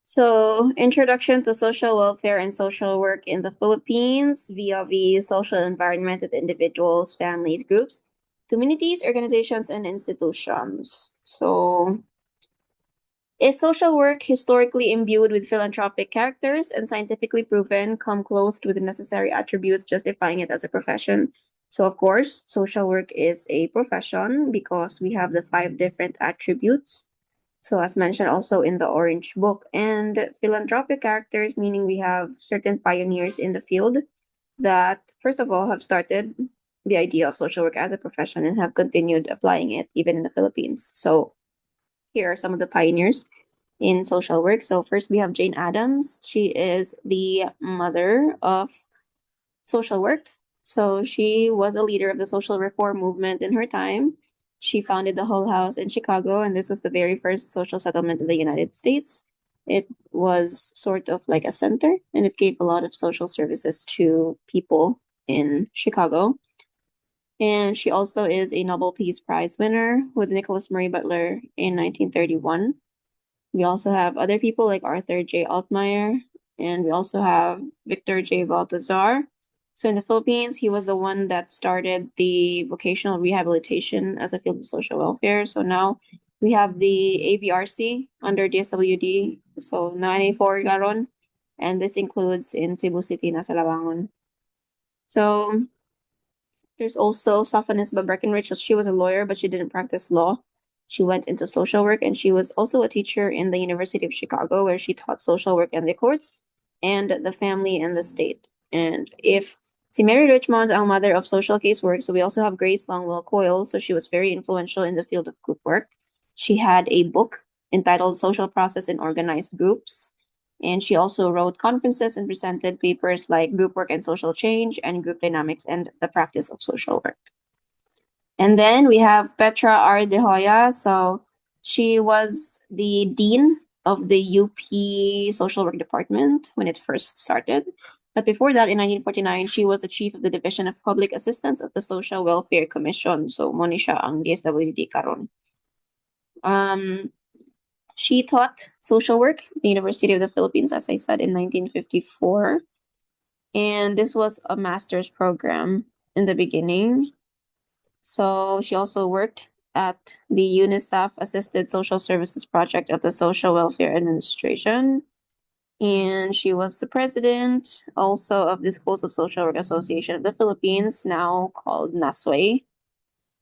So, introduction to social welfare and social work in the Philippines via the social environment of individuals, families, groups, communities, organizations, and institutions. So, is social work historically imbued with philanthropic characters and scientifically proven, come clothed with the necessary attributes justifying it as a profession? So, of course, social work is a profession because we have the five different attributes, so as mentioned also in the Orange Book, and philanthropic characters, meaning we have certain pioneers in the field that, first of all, have started the idea of social work as a profession and have continued applying it even in the Philippines. So here are some of the pioneers in social work. So first we have Jane Addams. She is the mother of social work. So she was a leader of the social reform movement in her time. She founded the Hull House in Chicago, and this was the very first social settlement in the United States. It was sort of like a center, and it gave a lot of social services to people in Chicago. And she also is a Nobel Peace Prize winner with Nicholas Murray Butler in 1931. We also have other people like Arthur J. Altmeyer, and we also have Victor J. Baltazar. So in the Philippines, he was the one that started the vocational rehabilitation as a field of social welfare. So now we have the AVRC under DSWD, so 94 Garon, and this includes in Cebu City, Nasa Labangon. So there's also Sophonisba Breckenridge. She was a lawyer, but she didn't practice law. She went into social work, and she was also a teacher in the University of Chicago, where she taught social work and the courts and the family and the state. And if si Mary Richmond ang mother of social case work, so we also have Grace Longwell Coyle. So she was very influential in the field of group work. She had a book entitled Social Process in Organized Groups. And she also wrote conferences and presented papers like Group Work and Social Change and Group Dynamics and the Practice of Social Work. And then we have Petra R. De Hoya. So she was the dean of the UP Social Work Department when it first started. But before that, in 1949, she was the chief of the Division of Public Assistance of the Social Welfare Commission. So Monisha ang DSWD karon. She taught social work at the University of the Philippines, as I said, in 1954. And this was a master's program in the beginning. So she also worked at the UNICEF Assisted Social Services Project of the Social Welfare Administration. And she was the president also of the Schools of Social Work Association of the Philippines, now called NASWE.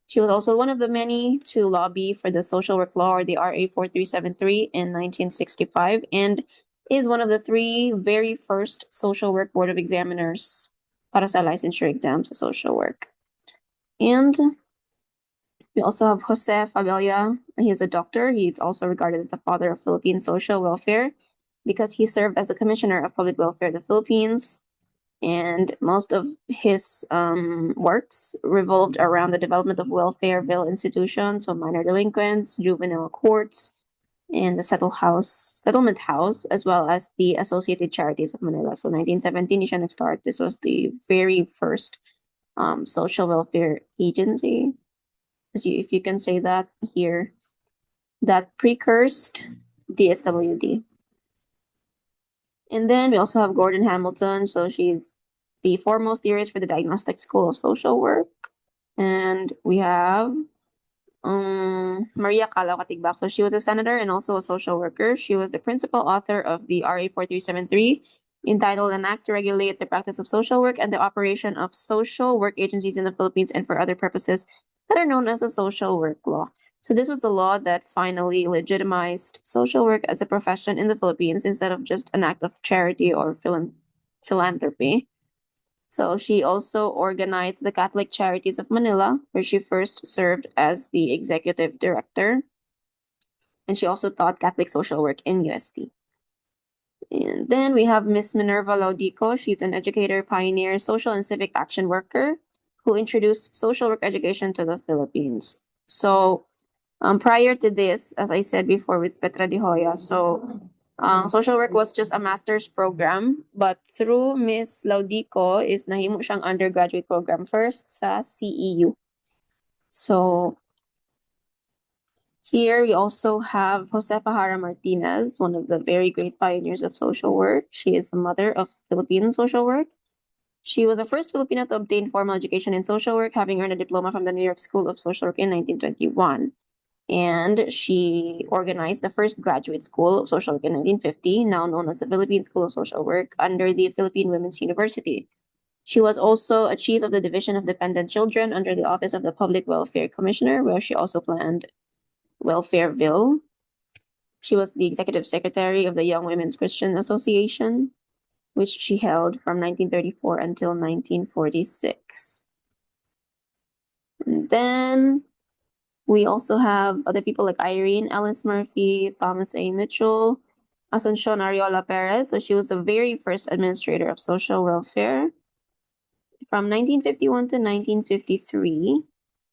She was also one of the many to lobby for the social work law, or the RA 4373, in 1965, and is one of the three very first social work board of examiners para sa licensure exams of social work. And we also have Jose Fabella. He is a doctor. He's also regarded as the father of Philippine social welfare because he served as the Commissioner of Public Welfare of the Philippines, and most of his works revolved around the development of welfareville institutions, so minor delinquents, juvenile courts, and the settlement house, as well as the Associated Charities of Manila. So 1917, siya nag-start. This was the very first social welfare agency, if you can say that here, that precursed DSWD. And then we also have Gordon Hamilton. So she's the foremost theorist for the Diagnostic School of Social Work. And we have Maria Calao Katigbak. So she was a senator and also a social worker. She was the principal author of the RA 4373, entitled An Act to Regulate the Practice of Social Work and the Operation of Social Work Agencies in the Philippines and for other purposes that are known as the Social Work Law. So this was the law that finally legitimized social work as a profession in the Philippines instead of just an act of charity or philanthropy. So she also organized the Catholic Charities of Manila, where she first served as the executive director. And she also taught Catholic social work in UST. And then we have Miss Minerva Laudico. She's an educator, pioneer, social and civic action worker who introduced social work education to the Philippines. So prior to this, as I said before with Petra de Hoya, so social work was just a master's program, but through Miss Laudico is nahimo siyang undergraduate program first sa CEU. So Here we also have Josefa Hara Martinez, one of the very great pioneers of social work. She is the mother of Philippine social work. She was the first Filipina to obtain formal education in social work, having earned a diploma from the New York School of Social Work in 1921. And she organized the first graduate school of social work in 1950, now known as the Philippine School of Social Work, under the Philippine Women's University. She was also a chief of the Division of Dependent Children under the Office of the Public Welfare Commissioner, where she also planned Welfareville. She was the executive secretary of the Young Women's Christian Association, which she held from 1934 until 1946. And then we also have other people like Irene Ellis Murphy, Thomas A. Mitchell, Asuncion Ariola Perez. So she was the very first administrator of social welfare from 1951 to 1953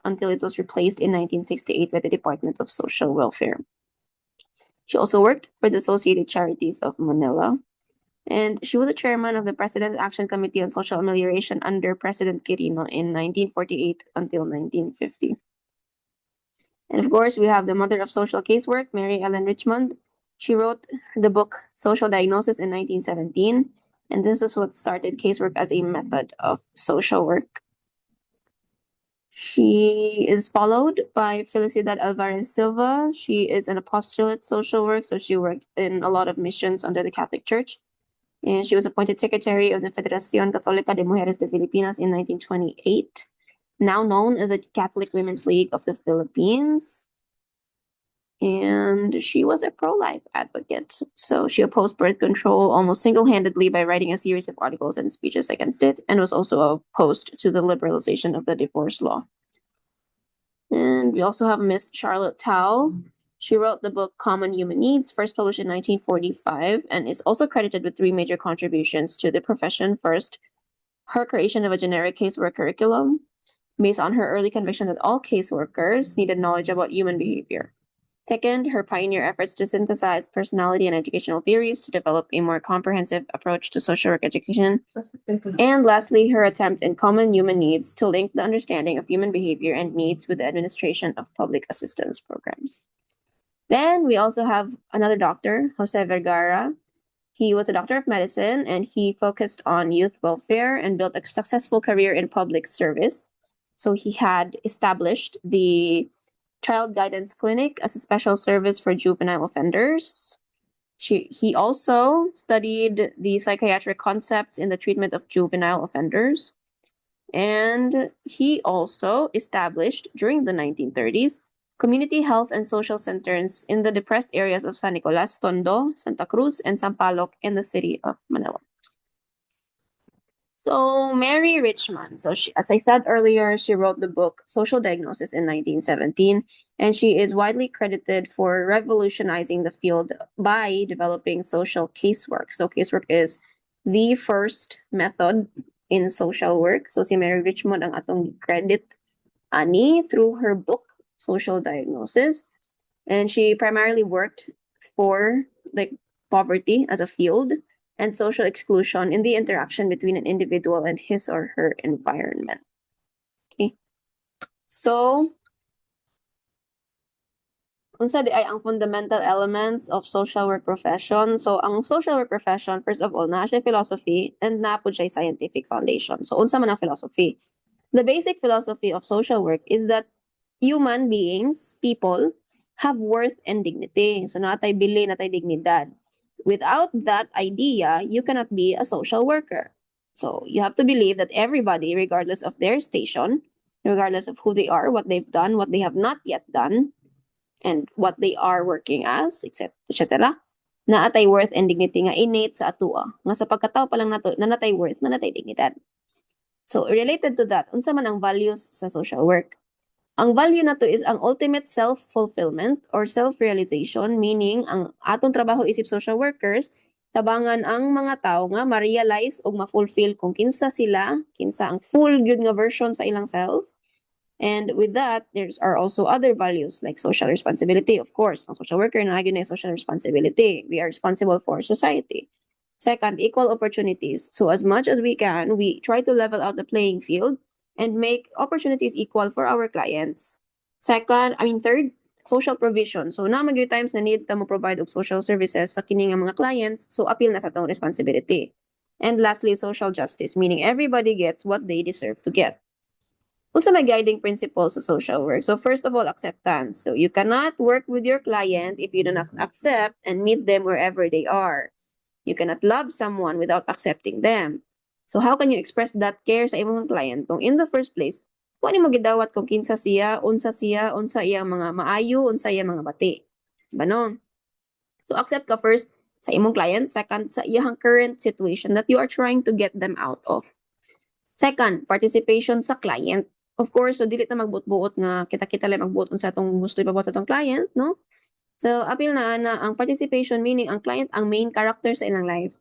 until it was replaced in 1968 by the Department of Social Welfare. She also worked for the Associated Charities of Manila. And she was a chairman of the President's Action Committee on Social Amelioration under President Quirino in 1948 until 1950. And of course, we have the mother of social casework, Mary Ellen Richmond. She wrote the book Social Diagnosis in 1917, and this is what started casework as a method of social work. She is followed by Felicidad Alvarez Silva. She is an apostolate social work, so she worked in a lot of missions under the Catholic Church. And she was appointed secretary of the Federación Católica de Mujeres de Filipinas in 1928, now known as the Catholic Women's League of the Philippines. And she was a pro-life advocate. So she opposed birth control almost single-handedly by writing a series of articles and speeches against it, and was also opposed to the liberalization of the divorce law. And we also have Miss Charlotte Tao. She wrote the book Common Human Needs, first published in 1945, and is also credited with 3 major contributions to the profession. First, her creation of a generic casework curriculum based on her early conviction that all caseworkers needed knowledge about human behavior. Second, her pioneer efforts to synthesize personality and educational theories to develop a more comprehensive approach to social work education. And lastly, her attempt in Common Human Needs to link the understanding of human behavior and needs with the administration of public assistance programs. Then we also have another doctor, Jose Vergara. He was a doctor of medicine, and he focused on youth welfare and built a successful career in public service. So he had established the Child Guidance Clinic as a special service for juvenile offenders. He also studied the psychiatric concepts in the treatment of juvenile offenders. And he also established, during the 1930s, community health and social centers in the depressed areas of San Nicolas, Tondo, Santa Cruz, and Sampaloc in the city of Manila. So Mary Richmond, so she, as I said earlier, she wrote the book Social Diagnosis in 1917, and she is widely credited for revolutionizing the field by developing social casework. So casework is the first method in social work. So si Mary Richmond ang atong credit ani through her book Social Diagnosis, and she primarily worked for like poverty as a field and social exclusion in the interaction between an individual and his or her environment. Okay. So, unsa di ay ang fundamental elements of social work profession. So, ang social work profession, first of all, na siya philosophy and na po siya scientific foundation. So, unsa man ang philosophy? The basic philosophy of social work is that human beings, people, have worth and dignity. So, natay bili, natay dignidad. Without that idea, you cannot be a social worker. So you have to believe that everybody, regardless of their station, regardless of who they are, what they've done, what they have not yet done, and what they are working as, etc., na atay worth and dignity nga innate sa atua. Nga sa pagkatao pa lang nato, na natay worth, na natay dignidad. So related to that, unsa man ang values sa social work? Ang value na to is ang ultimate self-fulfillment or self-realization, meaning ang atong trabaho isip social workers, tabangan ang mga tao nga ma-realize o ma-fulfill kung kinsa sila, kinsa ang full good nga version sa ilang self. And with that, there are also other values like social responsibility. Of course, ang social worker na gyud na social responsibility. We are responsible for society. Second, equal opportunities. So as much as we can, we try to level out the playing field and make opportunities equal for our clients. Third, social provision. So na magyud times na need ta mo provide og social services sa kini nga mga clients, so appeal na sa atong responsibility. And lastly, social justice, meaning everybody gets what they deserve to get. Also, may guiding principles of social work. So first of all, acceptance. So you cannot work with your client if you do not accept and meet them wherever they are. You cannot love someone without accepting them. So how can you express that care sa imong client kung in the first place, kung ano mo gidawat kung kinsa siya, unsa iyang mga maayo, unsa iyang mga bati. Diba no? So accept ka first sa imong client, second sa iyang current situation that you are trying to get them out of. Second, participation sa client. Of course, so dili ta magbuot-buot nga kita-kita lang magbuot sa atong gusto ipabuot sa atong client, no? So appeal na ang participation, meaning ang client ang main character sa ilang life.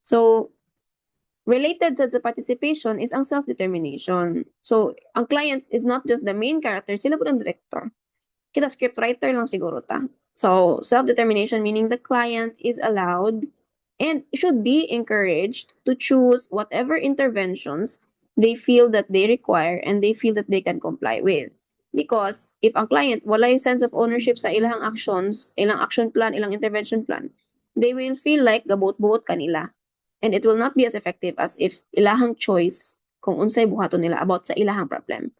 So related sa participation is ang self-determination. So ang client is not just the main character, sila po ang director. Kita scriptwriter lang siguro ta. So self-determination meaning the client is allowed and should be encouraged to choose whatever interventions they feel that they require and they feel that they can comply with. Because if ang client walay sense of ownership sa ilang actions, ilang action plan, ilang intervention plan, they will feel like gabot-buot kanila. And it will not be as effective as if ilahang choice kung unsay buhaton nila about sa ilahang problem.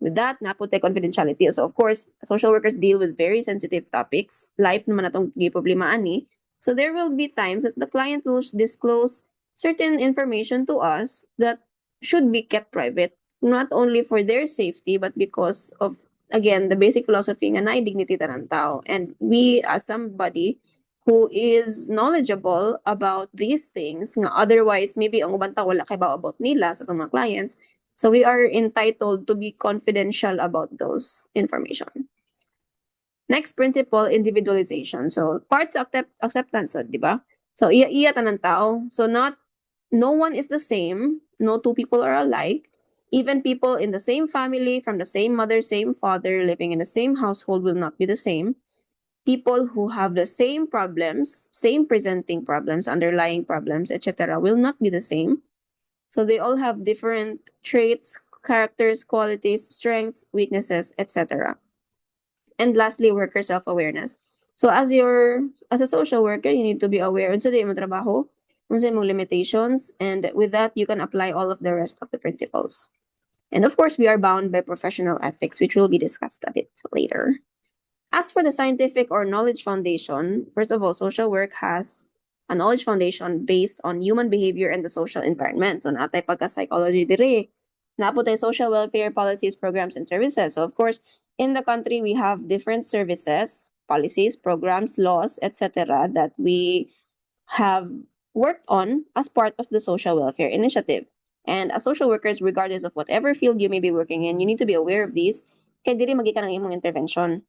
With that, napunta confidentiality. So of course, social workers deal with very sensitive topics. Life naman natong giproblemahan ni. So there will be times that the client will disclose certain information to us that should be kept private, not only for their safety, but because of, again, the basic philosophy nga naay dignity tanang tao. And we, as somebody who is knowledgeable about these things, nga otherwise, maybe ang ubang tao wala kay about nila sa itong mga clients, so we are entitled to be confidential about those information. Next principle, individualization. So parts of acceptance, di ba? So iya tanang tao. So no one is the same. No two people are alike. Even people in the same family, from the same mother, same father, living in the same household will not be the same. People who have the same problems, same presenting problems, underlying problems, etc., will not be the same. So they all have different traits, characters, qualities, strengths, weaknesses, etc. And lastly, worker self-awareness. So as a social worker, you need to be aware unsa di mo trabaho, unsa imong limitations, and with that you can apply all of the rest of the principles. And of course, we are bound by professional ethics, which will be discussed a bit later. As for the scientific or knowledge foundation, first of all, social work has a knowledge foundation based on human behavior and the social environment. So natay pagka-psychology dire. Napo tayo social welfare policies, programs, and services. So of course, in the country, we have different services, policies, programs, laws, etc. that we have worked on as part of the social welfare initiative. And as social workers, regardless of whatever field you may be working in, you need to be aware of these. Kaya diri magikan ang imong intervention.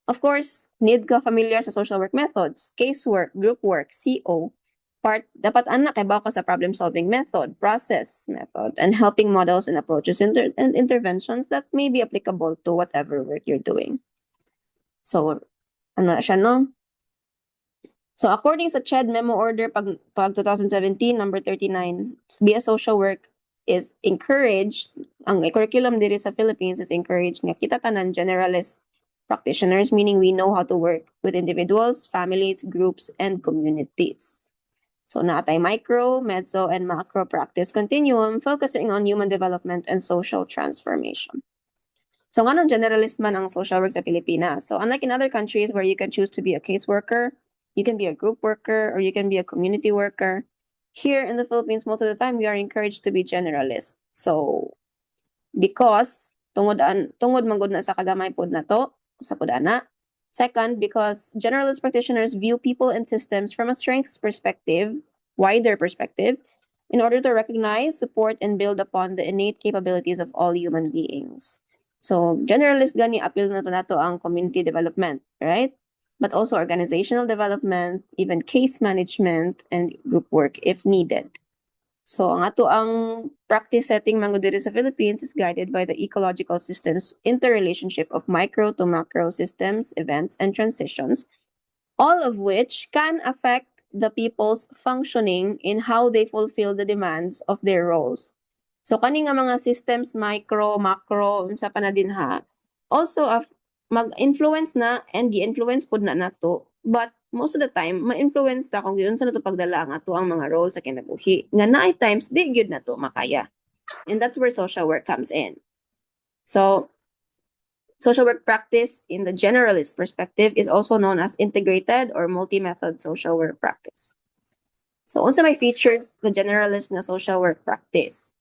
Of course, need ka familiar sa social work methods, casework, group work, CO. Dapat anak kay ka sa problem-solving method, process method, and helping models and approaches and interventions that may be applicable to whatever work you're doing. So, ano na siya, no? So, according sa CHED Memo Order pag 2017, number 39, be a social work is encouraged, ang curriculum diri sa Philippines is encouraged nga kita tanan generalist practitioners, meaning we know how to work with individuals, families, groups, and communities. So naatay micro, meso, and macro practice continuum focusing on human development and social transformation. So nga generalist man ang social work sa Pilipinas. So unlike in other countries where you can choose to be a caseworker, you can be a group worker, or you can be a community worker, here in the Philippines, most of the time, we are encouraged to be generalists. So because tungod manggod na sa kagamay pod na to, sa podana. Second, because generalist practitioners view people and systems from a strengths perspective, wider perspective, in order to recognize, support, and build upon the innate capabilities of all human beings. So, generalist gani appeal na to ang community development, right? But also organizational development, even case management, and group work if needed. So, ang ato ang practice setting mango diri sa Philippines is guided by the ecological systems interrelationship of micro to macro systems, events, and transitions, all of which can affect the people's functioning in how they fulfill the demands of their roles. So, kani nga mga systems, micro, macro, unsa pa na din ha, also mag-influence na and gi-influence pud na nato, but most of the time ma-influence ta kung yun sa nato pagdala nga to ang mga role sa kinabuhi nga naay times di gyud nato makaya, and that's where social work comes in. So social work practice in the generalist perspective is also known as integrated or multi-method social work practice. So unsa may features the generalist na social work practice?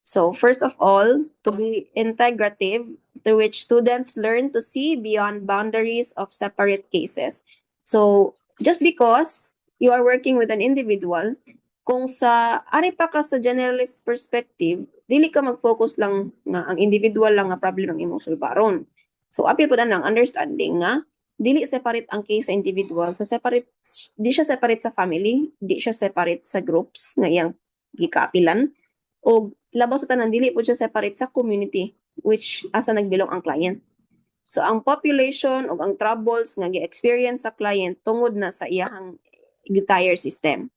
So first of all, to be integrative, through which students learn to see beyond boundaries of separate cases. So just because you are working with an individual, kung sa ari pa ka sa generalist perspective, dili ka mag-focus lang nga ang individual lang nga problem ang imong sulbaron. So apil po na ng understanding nga dili separate ang case sa individual, so separate di siya separate sa family, di siya separate sa groups nga iyang gikaapilan, o labaw sa tanan dili po siya separate sa community which asa nagbilong ang client. So ang population o ang troubles nga gi-experience sa client tungod na sa iyang entire system.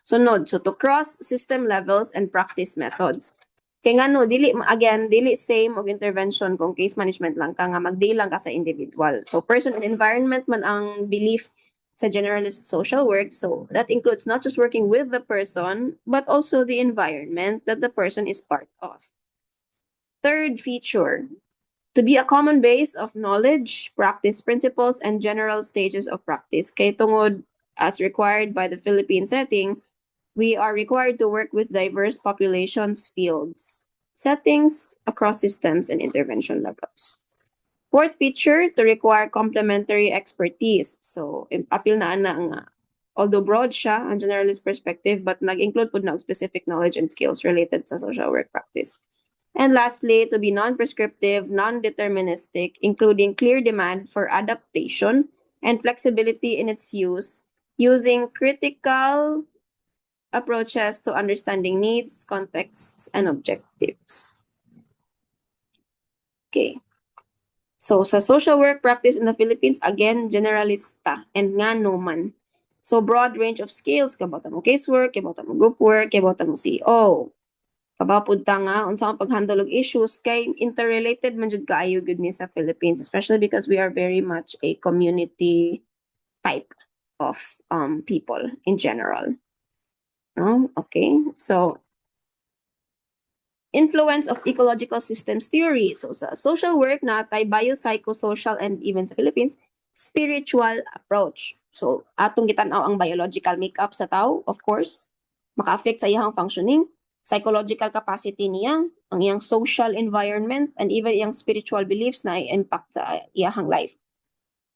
Sunod, so to cross system levels and practice methods. Kaya nga no, dili same og intervention kung case management lang ka nga mag-deal lang ka sa individual. So person and environment man ang belief sa generalist social work. So that includes not just working with the person, but also the environment that the person is part of. Third feature, to be a common base of knowledge, practice principles, and general stages of practice. Kay tungod, as required by the Philippine setting, we are required to work with diverse populations, fields, settings across systems and intervention levels. Fourth feature, to require complementary expertise. So, apil na nga, although broad siya, ang generalist perspective, but nag-include po na specific knowledge and skills related sa social work practice. And lastly, to be non-prescriptive, non-deterministic, including clear demand for adaptation and flexibility in its use, using critical approaches to understanding needs, contexts, and objectives. Okay. So sa social work practice in the Philippines, again, generalista and nga no man. So broad range of skills, kabata mo casework, kabata mo group work, kabata mo CO. Kabapod ta nga, unsa ang paghandle og issues, kay interrelated man jud kaayo gud ni sa Philippines, especially because we are very much a community type of people in general. No? Okay, so influence of ecological systems theory. So sa social work na tay biopsychosocial and even sa Philippines, spiritual approach. So atong gitan-aw ang biological makeup sa tao, of course, maka-affect sa iyang functioning, psychological capacity niya, ang iyang social environment, and even iyang spiritual beliefs na i-impact sa iyang life.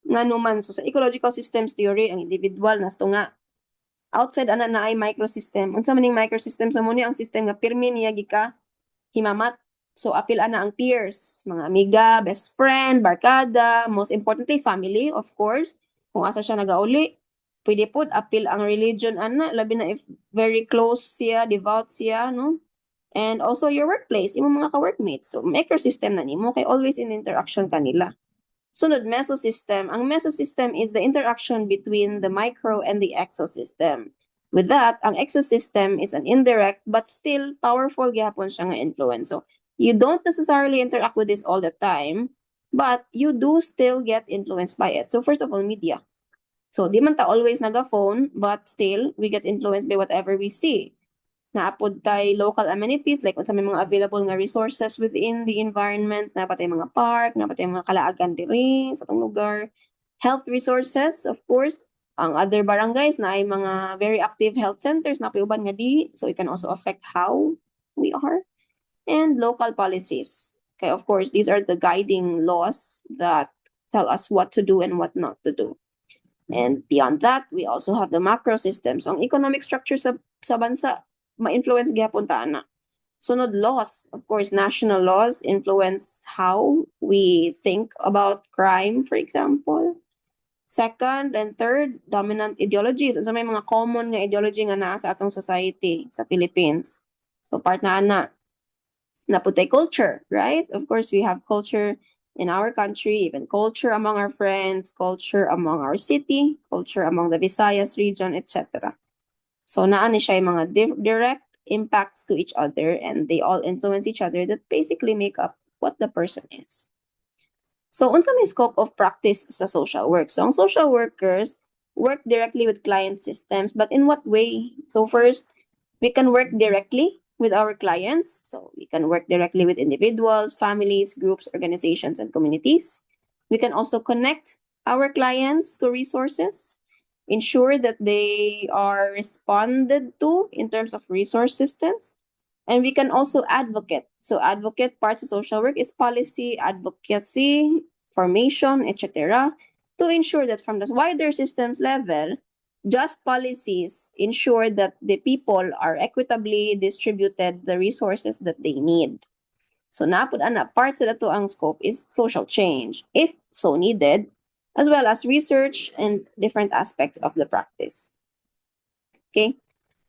Nga naman, so sa ecological systems theory, ang individual na nga outside ana na ay microsystem. Unsa maning microsystem sa mo ang system nga pirmi niya gika himamat. So apil ana ang peers, mga amiga, best friend, barkada, most importantly family, of course. Kung asa siya nagauli, pwede pod apil ang religion ana, labi na if very close siya, devout siya, no? And also your workplace, imong mga ka-workmates. So microsystem na nimo kay always in interaction kanila. Sunod, mesosystem. Ang mesosystem is the interaction between the micro and the exosystem. With that, ang exosystem is an indirect but still powerful gyapon siya nga influence. So, you don't necessarily interact with this all the time, but you do still get influenced by it. So, first of all, media. So, di man ta always naga-phone, but still, we get influenced by whatever we see. Naapod tay local amenities, like unsa may mga available nga resources within the environment, napatay mga park, napatay mga kalaagan diri sa atong lugar. Health resources, of course, ang other barangays na ay mga very active health centers na piuban nga di, so it can also affect how we are. And local policies. Okay, of course, these are the guiding laws that tell us what to do and what not to do. And beyond that, we also have the macro systems. Ang economic structure sa bansa, ma-influence gyapon ta ana. Sunod, laws. Of course, national laws influence how we think about crime, for example. Second and third, dominant ideologies. Unsa may mga common nga ideology nga naa sa atong society sa Philippines. So part na ana naputay culture, right? Of course, we have culture in our country, even culture among our friends, culture among our city, culture among the Visayas region, etc. So naa ni siya yung mga direct impacts to each other, and they all influence each other that basically make up what the person is. So, unsa may scope of practice sa social work? So, ang social workers work directly with client systems, but in what way? So, first, we can work directly with our clients. So, we can work directly with individuals, families, groups, organizations, and communities. We can also connect our clients to resources, ensure that they are responded to in terms of resource systems. And we can also advocate. So advocate parts of social work is policy, advocacy, formation, etc. to ensure that from the wider systems level, just policies ensure that the people are equitably distributed the resources that they need. So napud ana part sa dato ang scope is social change, if so needed, as well as research and different aspects of the practice. Okay?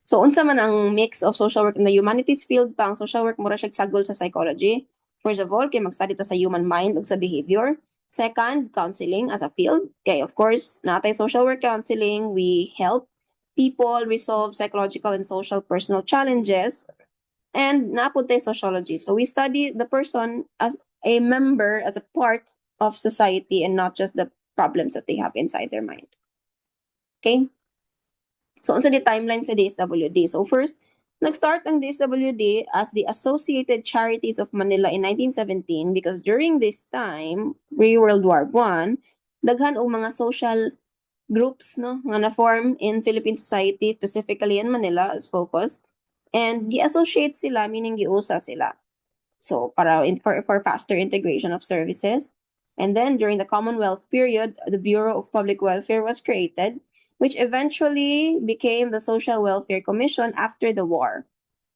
So unsa man ang mix of social work in the humanities field pa, ang social work mura siya sagol sa psychology. First of all, kay mag-study ta sa human mind ug sa behavior. Second, counseling as a field. Okay, of course, natay social work counseling, we help people resolve psychological and social personal challenges. And napud tay sociology. So we study the person as a member, as a part of society and not just the problems that they have inside their mind. Okay? So, unsa di timeline sa DSWD? So, first, nag-start ang DSWD as the Associated Charities of Manila in 1917 because during this time, pre-World War I, daghan og mga social groups no nga na-form in Philippine society, specifically in Manila as focused, and gi-associate sila, meaning giusa sila. So, for faster integration of services. And then, during the Commonwealth period, the Bureau of Public Welfare was created, which eventually became the Social Welfare Commission after the war.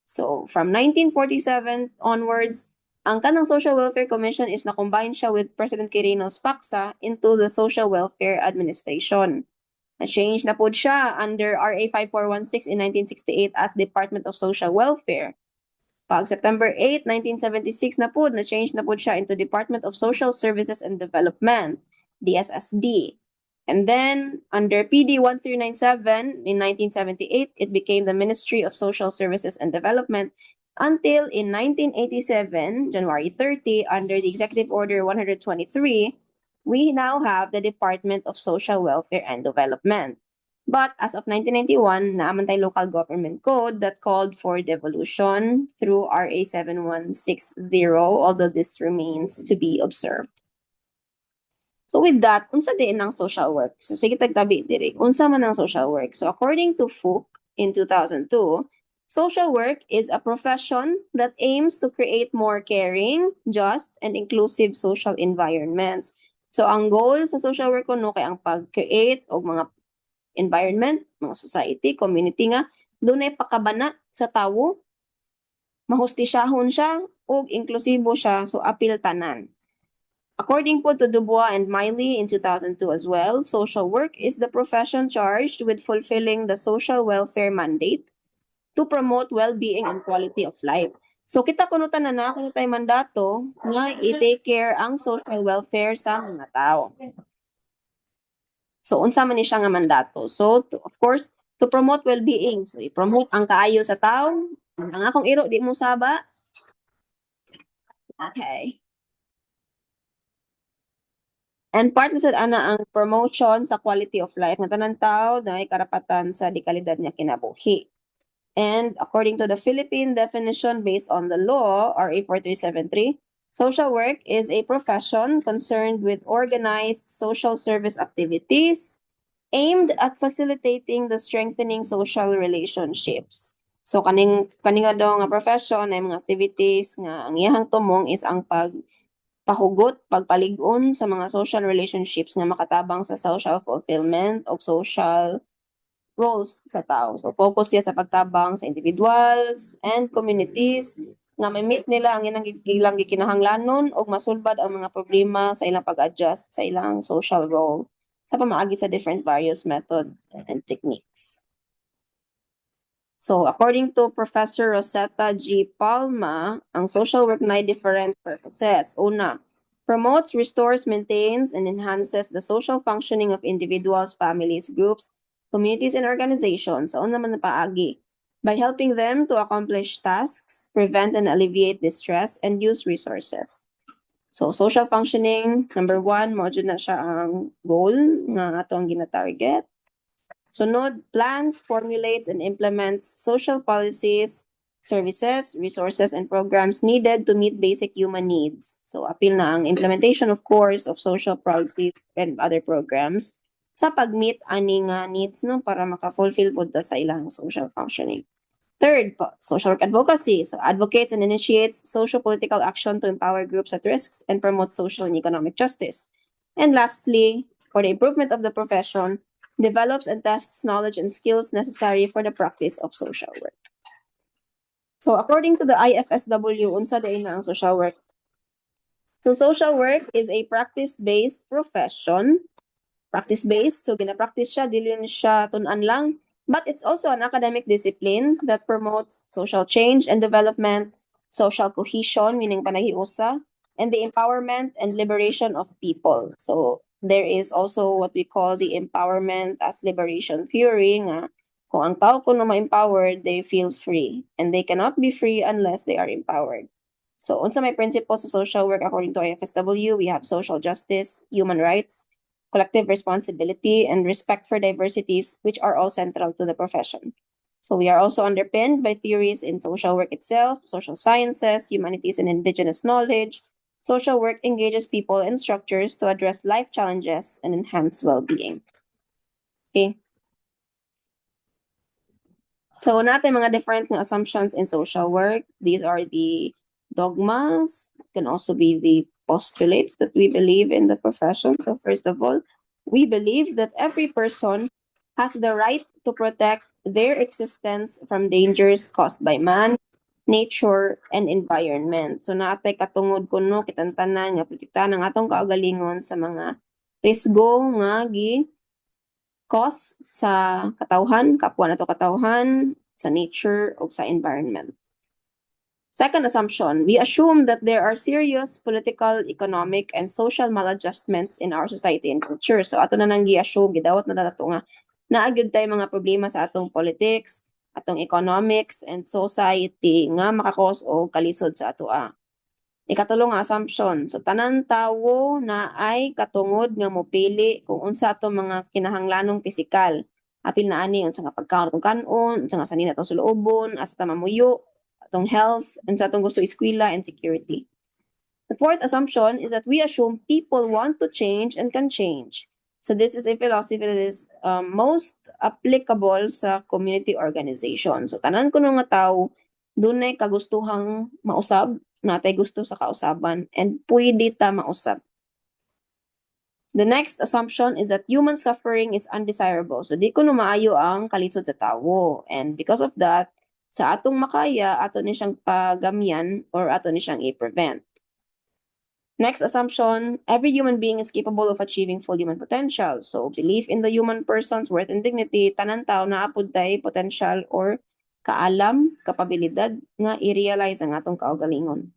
So, from 1947 onwards, ang kanang Social Welfare Commission is na-combine siya with President Quirino's paksa into the Social Welfare Administration. Na-change na po siya under RA 5416 in 1968 as Department of Social Welfare. Pag September 8, 1976 na po, na-change na po siya into Department of Social Services and Development, DSSD. And then, under PD 1397 in 1978, it became the Ministry of Social Services and Development until in 1987, January 30, under the Executive Order 123, we now have the Department of Social Welfare and Development. But as of 1991, naaman tayo local government code that called for devolution through RA 7160, although this remains to be observed. So with that, unsa din ang social work? So sige tagtabi diri. Unsa man ang social work? So according to Fook in 2002, social work is a profession that aims to create more caring, just, and inclusive social environments. So ang goal sa social work kuno kay ang pag-create og mga environment, mga society, community nga, dunay pakabana sa tawo, mahustisyahon siya, ug inklusibo siya, so apil tanan. According po to Dubois and Miley in 2002 as well, social work is the profession charged with fulfilling the social welfare mandate to promote well-being and quality of life. So kita kunutan na kung tayo mandato nga i-take care ang social welfare sa mga tao. So, unsa man ni siya nga mandato? So, of course, to promote well-being. So, i-promote ang kaayo sa tao. Ang akong iro, di mo saba. Okay. And part na sa ana ang promotion sa quality of life ng tanang tao na may karapatan sa dekalidad niya kinabuhi. And according to the Philippine definition based on the law, RA 4373, social work is a profession concerned with organized social service activities aimed at facilitating the strengthening social relationships. So kaning daw nga profession ay mga activities nga ang iyang tumong is ang pagpahugot, pagpalig-on sa mga social relationships nga makatabang sa social fulfillment o social roles sa tao. So focus siya sa pagtabang sa individuals and communities nga may-meet nila ang ilang gikinahanglanon o masulbad ang mga problema sa ilang pag-adjust sa ilang social role sa pamaagi sa different various method and techniques. So, according to Professor Rosetta G. Palma, ang social work na different purposes. Una, promotes, restores, maintains, and enhances the social functioning of individuals, families, groups, communities, and organizations. Sa una man na paagi, by helping them to accomplish tasks, prevent and alleviate distress, and use resources. So, social functioning, number 1, mo dyan na siya ang goal nga atong gina-target. Sunod, plans, formulates, and implements social policies, services, resources, and programs needed to meet basic human needs. So, appeal na ang implementation, of course, of social policies and other programs sa pag-meet ani nga needs no para maka-fulfill pud ta sa ilang social functioning. Third, social work advocacy. So, advocates and initiates social political action to empower groups at risks and promote social and economic justice. And lastly, for the improvement of the profession, develops and tests knowledge and skills necessary for the practice of social work. So, according to the IFSW, unsa day na ang social work? So, social work is a practice-based profession. Practice-based, so gina-practice siya, dili siya tun-an lang. But it's also an academic discipline that promotes social change and development, social cohesion, meaning panahiusa, and the empowerment and liberation of people. So there is also what we call the empowerment as liberation theory nga kung ang tao kuno ma-empowered, they feel free. And they cannot be free unless they are empowered. So unsa may principles of social work according to IFSW, we have social justice, human rights, collective responsibility, and respect for diversities, which are all central to the profession. So we are also underpinned by theories in social work itself, social sciences, humanities and indigenous knowledge. Social work engages people and structures to address life challenges and enhance well-being. Okay. So natin mga different assumptions in social work. These are the dogmas, can also be the postulates that we believe in the profession. So first of all, we believe that every person has the right to protect their existence from dangers caused by man, nature, and environment. So naatay katungod kuno kitantanan nga protektahan ang atong kaugalingon sa mga risgo nga cause sa katawhan, kapwa nato katawhan, sa nature o sa environment. Second assumption, we assume that there are serious political, economic, and social maladjustments in our society and culture. So ato na nang gi-assume, gidawat na dato nga naagyud tay mga problema sa atong politics, atong economics, and society nga makakos o kalisod sa atoa. Ikatulo nga assumption, so tanan tawo na ay katungod nga mopili kung unsa atong mga kinahanglanong pisikal. Apil na ani unsa nga pagkaon atong kanon, unsa nga sanina atong suloobon, asa ta mamuyo, atong health, unsa atong gusto eskwela and security. The fourth assumption is that we assume people want to change and can change. So this is a philosophy that is most applicable sa community organization. So tanan kuno nga tawo dunay kagustuhang mausab, natay gusto sa kausaban, and pwede ta mausab. The next assumption is that human suffering is undesirable. So di kuno maayo ang kalisod sa tawo. And because of that, sa atong makaya, ato ni siyang pagamyan or ato ni siyang i-prevent. Next assumption, every human being is capable of achieving full human potential. So belief in the human person's worth and dignity, tanan tao na apud tay potential or kaalam, kapabilidad nga i-realize ang atong kaugalingon.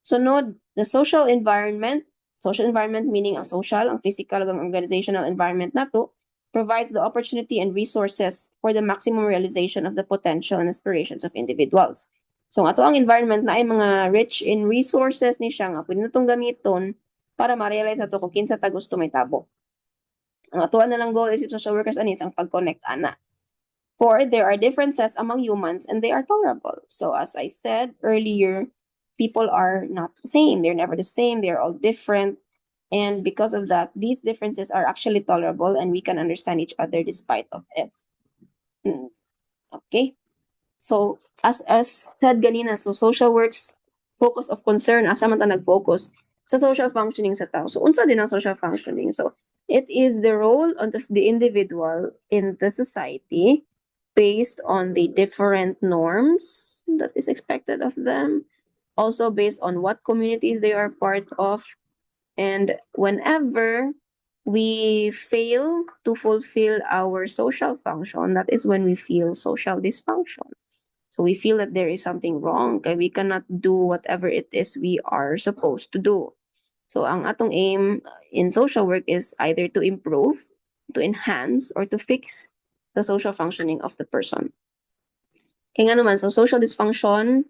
Sunod, the social environment meaning ang social, ang physical, ang organizational environment nato, provides the opportunity and resources for the maximum realization of the potential and aspirations of individuals. So ang ato ang environment na ay mga rich in resources ni siya nga pwede natong gamiton para ma-realize ato kung kinsa ta gusto may tabo. Ang ato na lang goal is social workers and it's ang pag-connect ana. For there are differences among humans and they are tolerable. So as I said earlier, people are not the same. They're never the same. They're all different. And because of that, these differences are actually tolerable and we can understand each other despite of it. Okay? So, as said ganina, so social work's focus of concern, asa man ta nag-focus sa social functioning sa tao. So, unsa din ang social functioning? So, it is the role of the individual in the society based on the different norms that is expected of them, also based on what communities they are part of. And whenever we fail to fulfill our social function, that is when we feel social dysfunction. So we feel that there is something wrong, kaya we cannot do whatever it is we are supposed to do. So ang atong aim in social work is either to improve, to enhance, or to fix the social functioning of the person. Kaya nga naman, so social dysfunction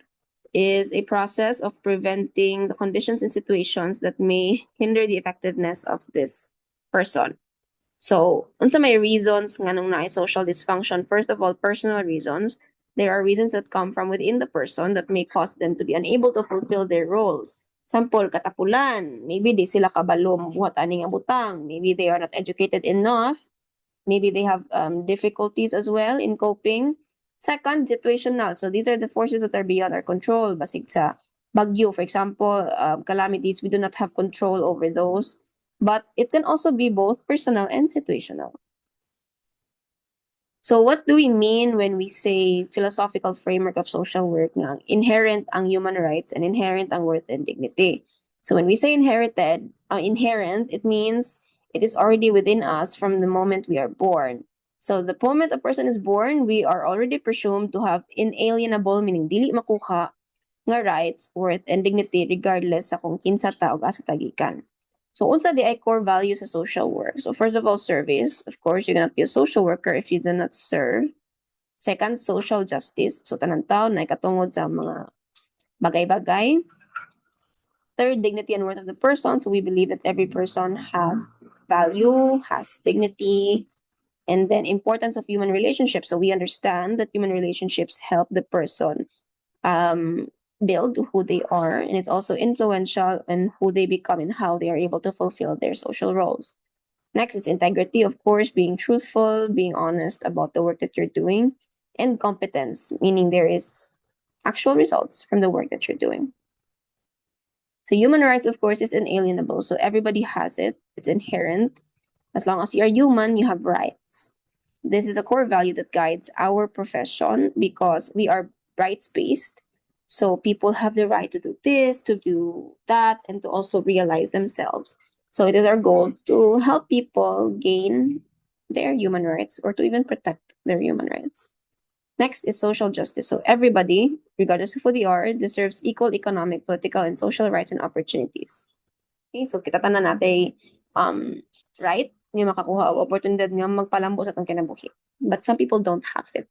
is a process of preventing the conditions and situations that may hinder the effectiveness of this person. So, unsa may reasons nga nung naay social dysfunction? First of all, personal reasons. There are reasons that come from within the person that may cause them to be unable to fulfill their roles. Sample, katapulan. Maybe di sila kabalo mabuhat ani nga butang. Maybe they are not educated enough. Maybe they have difficulties as well in coping. Second, situational. So these are the forces that are beyond our control. Basig sa bagyo, for example, calamities, we do not have control over those. But it can also be both personal and situational. So what do we mean when we say philosophical framework of social work nga inherent ang human rights and inherent ang worth and dignity? So when we say inherent, it means it is already within us from the moment we are born. So the moment a person is born, we are already presumed to have inalienable, meaning dili makuha nga rights, worth, and dignity regardless sa kung kinsa ta o asa tagikan. So unsa di ay core values sa social work? So first of all, service. Of course, you cannot be a social worker if you do not serve. Second, social justice. So tanang tao na katungod sa mga bagay-bagay. Third, dignity and worth of the person. So we believe that every person has value, has dignity, and then importance of human relationships. So we understand that human relationships help the person build who they are, and it's also influential in who they become and how they are able to fulfill their social roles. Next is integrity, of course, being truthful, being honest about the work that you're doing, and competence, meaning there is actual results from the work that you're doing. So human rights, of course, is inalienable. So everybody has it. It's inherent. As long as you are human, you have rights. This is a core value that guides our profession because we are rights-based. So people have the right to do this, to do that, and to also realize themselves. So it is our goal to help people gain their human rights or to even protect their human rights. Next is social justice. So everybody, regardless of who they are, deserves equal economic, political, and social rights and opportunities. Okay, so kita tanan natin right nga makakuha og oportunidad nga magpalambo sa atong kinabuhi. But some people don't have it.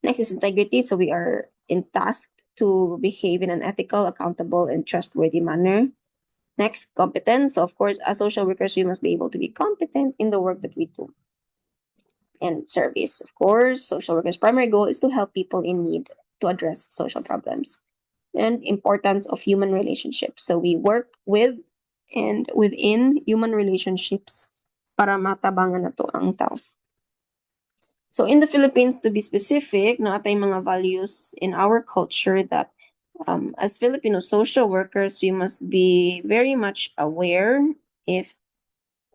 Next is integrity. So we are tasked to behave in an ethical, accountable, and trustworthy manner. Next, competence. So of course, as social workers, we must be able to be competent in the work that we do. And service, of course, social workers' primary goal is to help people in need to address social problems. And importance of human relationships. So we work with and within human relationships para matabangan nato ang tao. So in the Philippines, to be specific, naatay mga values in our culture that as Filipino social workers, we must be very much aware if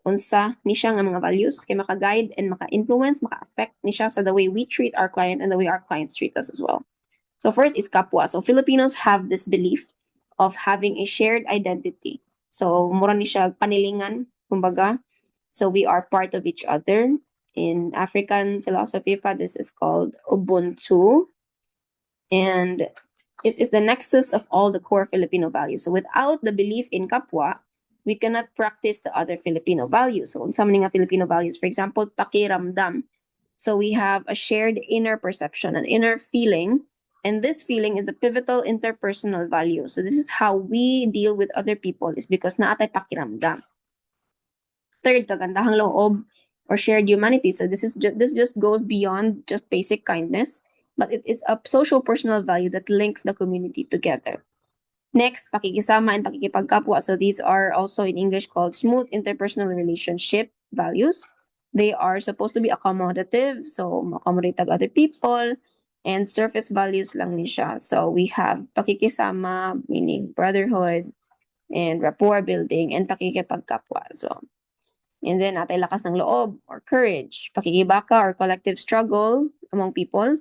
unsa ni siya nga mga values kay maka-guide and maka-influence, maka-affect ni siya sa the way we treat our client and the way our clients treat us as well. So first is kapwa. So Filipinos have this belief of having a shared identity. So mura ni siya panilingan, kumbaga. So we are part of each other. In African philosophy pa, this is called Ubuntu. And it is the nexus of all the core Filipino values. So without the belief in kapwa, we cannot practice the other Filipino values. So some mga Filipino values, for example, pakiramdam. So we have a shared inner perception, an inner feeling, and this feeling is a pivotal interpersonal value. So this is how we deal with other people, is because naatay pakiramdam. Third, kagandahang loob or shared humanity. So this just goes beyond just basic kindness, but it is a social personal value that links the community together. Next, pakikisama and pakikipagkapwa. So these are also in English called smooth interpersonal relationship values. They are supposed to be accommodative, so accommodate other people, and surface values lang ni siya. So we have pakikisama, meaning brotherhood, and rapport building, and pakikipagkapwa as well. And then atay lakas ng loob or courage, pakikibaka or collective struggle among people,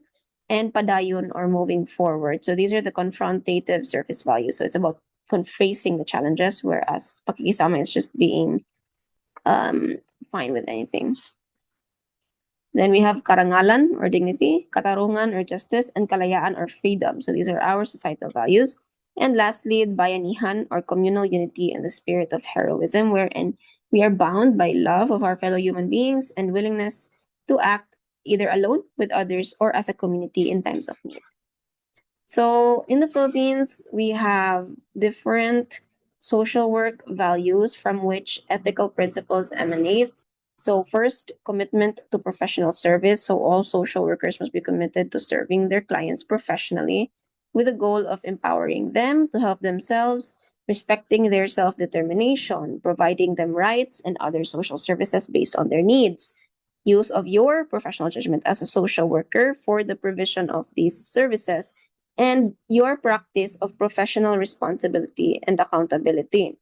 and padayon or moving forward. So these are the confrontative surface values. So it's about facing the challenges, whereas pakikisama is just being fine with anything. Then we have karangalan or dignity, katarungan or justice, and kalayaan or freedom. So these are our societal values. And lastly, bayanihan or communal unity and the spirit of heroism, wherein we are bound by love of our fellow human beings and willingness to act either alone with others or as a community in times of need. So in the Philippines, we have different social work values from which ethical principles emanate. So first, commitment to professional service. So all social workers must be committed to serving their clients professionally with the goal of empowering them to help themselves, respecting their self-determination, providing them rights and other social services based on their needs. Use of your professional judgment as a social worker for the provision of these services and your practice of professional responsibility and accountability.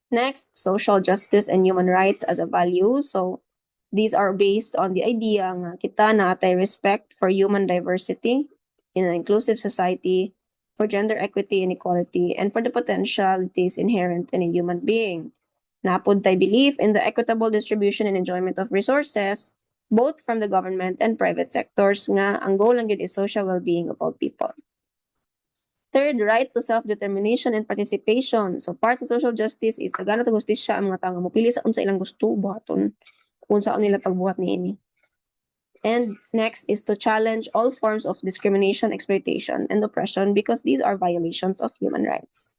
Next, social justice and human rights as a value. So these are based on the idea nga kita natay respect for human diversity in an inclusive society, for gender equity and equality, and for the potentialities inherent in a human being. Napod tay belief in the equitable distribution and enjoyment of resources, both from the government and private sectors nga ang goal lang yun is social well-being of all people. Third, right to self-determination and participation. So, part sa social justice is tagana to hustisya ang mga tao mopili sa unsa ilang gusto buhaton kung saan nila pagbuhat niini. And next is to challenge all forms of discrimination, exploitation, and oppression because these are violations of human rights.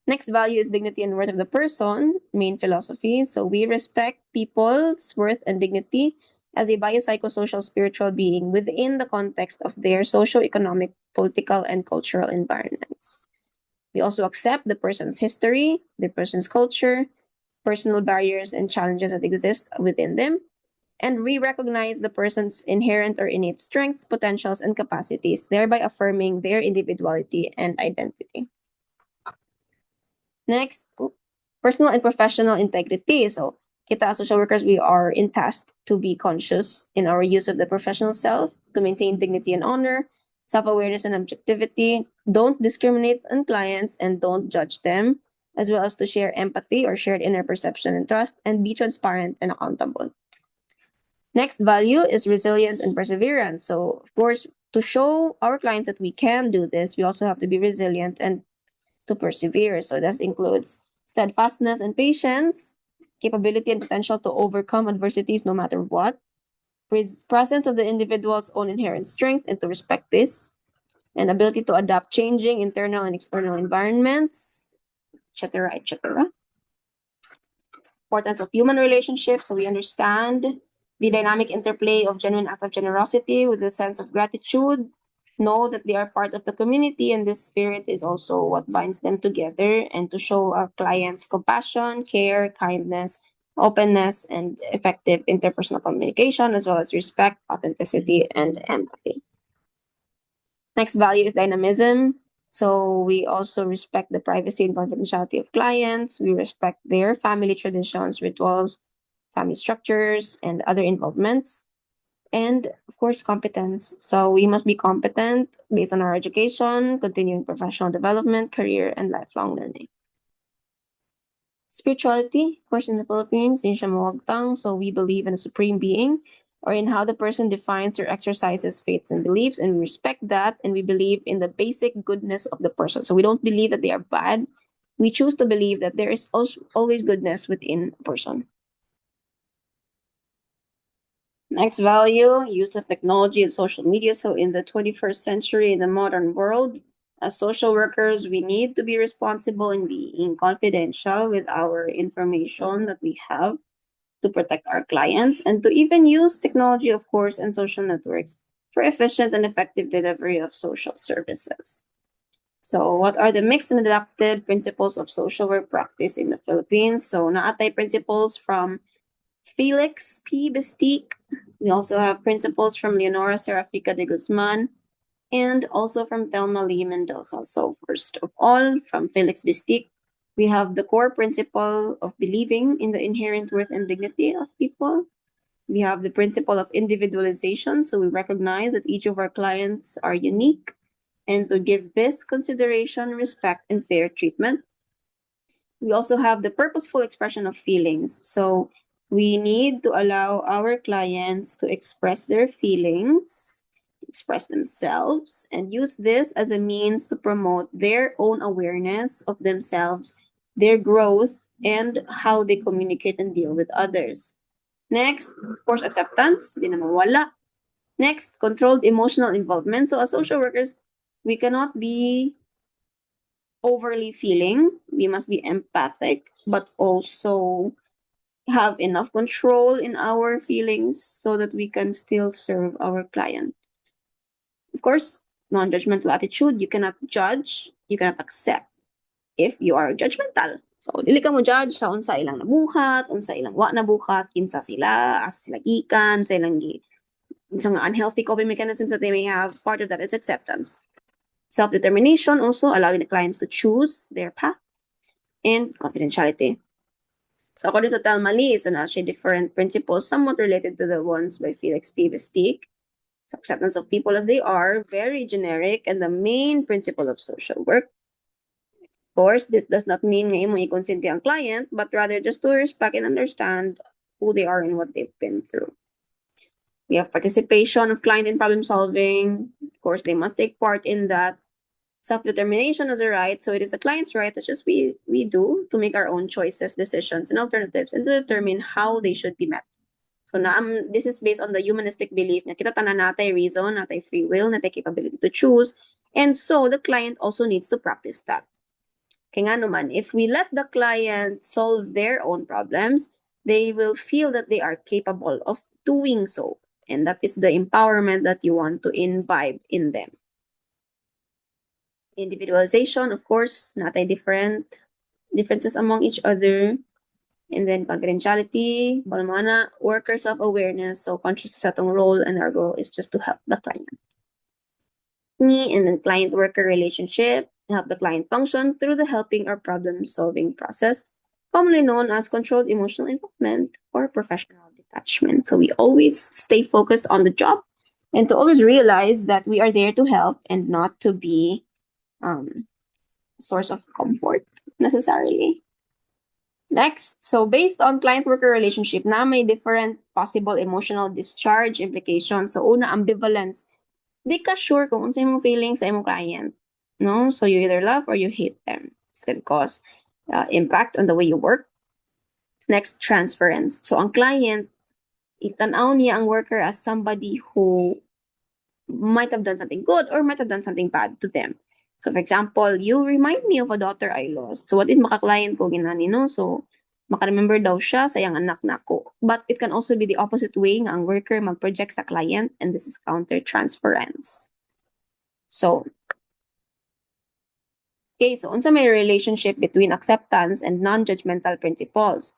Next value is dignity and worth of the person, main philosophy. So we respect people's worth and dignity as a biopsychosocial spiritual being within the context of their socio-economic, political, and cultural environments. We also accept the person's history, the person's culture, personal barriers and challenges that exist within them, and we recognize the person's inherent or innate strengths, potentials, and capacities, thereby affirming their individuality and identity. Next, personal and professional integrity. So, kita as social workers, we are tasked to be conscious in our use of the professional self to maintain dignity and honor, self-awareness and objectivity. Don't discriminate on clients and don't judge them, as well as to share empathy or shared inner perception and trust, and be transparent and accountable. Next value is resilience and perseverance. So, of course, to show our clients that we can do this, we also have to be resilient and to persevere. So this includes steadfastness and patience, capability and potential to overcome adversities no matter what, presence of the individual's own inherent strength and to respect this, and ability to adapt changing internal and external environments, etc., etc. Importance of human relationships, so we understand the dynamic interplay of genuine act of generosity with a sense of gratitude, know that they are part of the community, and this spirit is also what binds them together, and to show our clients compassion, care, kindness, openness, and effective interpersonal communication, as well as respect, authenticity, and empathy. Next value is dynamism. So we also respect the privacy and confidentiality of clients. We respect their family traditions, rituals, family structures, and other involvements. And of course, competence. So we must be competent based on our education, continuing professional development, career, and lifelong learning. Spirituality, of course, in the Philippines, din siya mawagtang. So we believe in a supreme being or in how the person defines or exercises faiths and beliefs, and we respect that, and we believe in the basic goodness of the person. So we don't believe that they are bad. We choose to believe that there is also always goodness within a person. Next value, use of technology and social media. So in the 21st century, in the modern world, as social workers, we need to be responsible and being confidential with our information that we have to protect our clients and to even use technology, of course, and social networks for efficient and effective delivery of social services. So what are the mixed and adapted principles of social work practice in the Philippines? So naatay principles from Felix P. Bestique. We also have principles from Leonora Serafica de Guzman and also from Thelma Lee Mendoza. So first of all, from Felix Bestique, we have the core principle of believing in the inherent worth and dignity of people. We have the principle of individualization. So we recognize that each of our clients are unique and to give this consideration, respect, and fair treatment. We also have the purposeful expression of feelings. So we need to allow our clients to express their feelings, express themselves, and use this as a means to promote their own awareness of themselves, their growth, and how they communicate and deal with others. Next, of course, acceptance. Di na mawala. Next, controlled emotional involvement. So as social workers, we cannot be overly feeling. We must be empathic, but also have enough control in our feelings so that we can still serve our client. Of course, non-judgmental attitude, you cannot judge, you cannot accept if you are judgmental. So, dili ka mo judge sa unsa ilang nabuhat, unsa ilang wa nabuhat, kinsa sila, asa sila gikan, sa ilang isang unhealthy coping mechanisms that they may have. Part of that is acceptance. Self-determination also, allowing the clients to choose their path, and confidentiality. So according to Talmali, so actually different principles, somewhat related to the ones by Felix P. Bistik. So acceptance of people as they are, very generic, and the main principle of social work. Of course, this does not mean nga imo i-consente ang client, but rather just to respect and understand who they are and what they've been through. We have participation of client in problem solving. Of course, they must take part in that. Self-determination is a right, so it is the client's right that just we do to make our own choices, decisions, and alternatives, and to determine how they should be met. So na this is based on the humanistic belief na kita tanan natay reason, natay free will, natay capability to choose, and so the client also needs to practice that. Kaya nga naman, if we let the client solve their own problems, they will feel that they are capable of doing so, and that is the empowerment that you want to imbibe in them. Individualization, of course, natay differences among each other. And then confidentiality, balmana, worker self-awareness, so conscious sa atong role, and our goal is just to help the client. And then client-worker relationship, help the client function through the helping or problem-solving process, commonly known as controlled emotional involvement or professional detachment. So we always stay focused on the job and to always realize that we are there to help and not to be source of comfort necessarily. Next, so based on client-worker relationship, na may different possible emotional discharge implications. So una, ambivalence. Di ka sure kung unsa imong feelings sa imong client. No? So you either love or you hate them. This can cause impact on the way you work. Next, transference. So ang client, itanaw niya ang worker as somebody who might have done something good or might have done something bad to them. So for example, you remind me of a daughter I lost. So what if maka-client ko ginani, no? So maka-remember daw siya sa yang anak nako. But it can also be the opposite way nga ang worker mag-project sa client, and this is counter-transference. So okay, so unsa may relationship between acceptance and non-judgmental principles.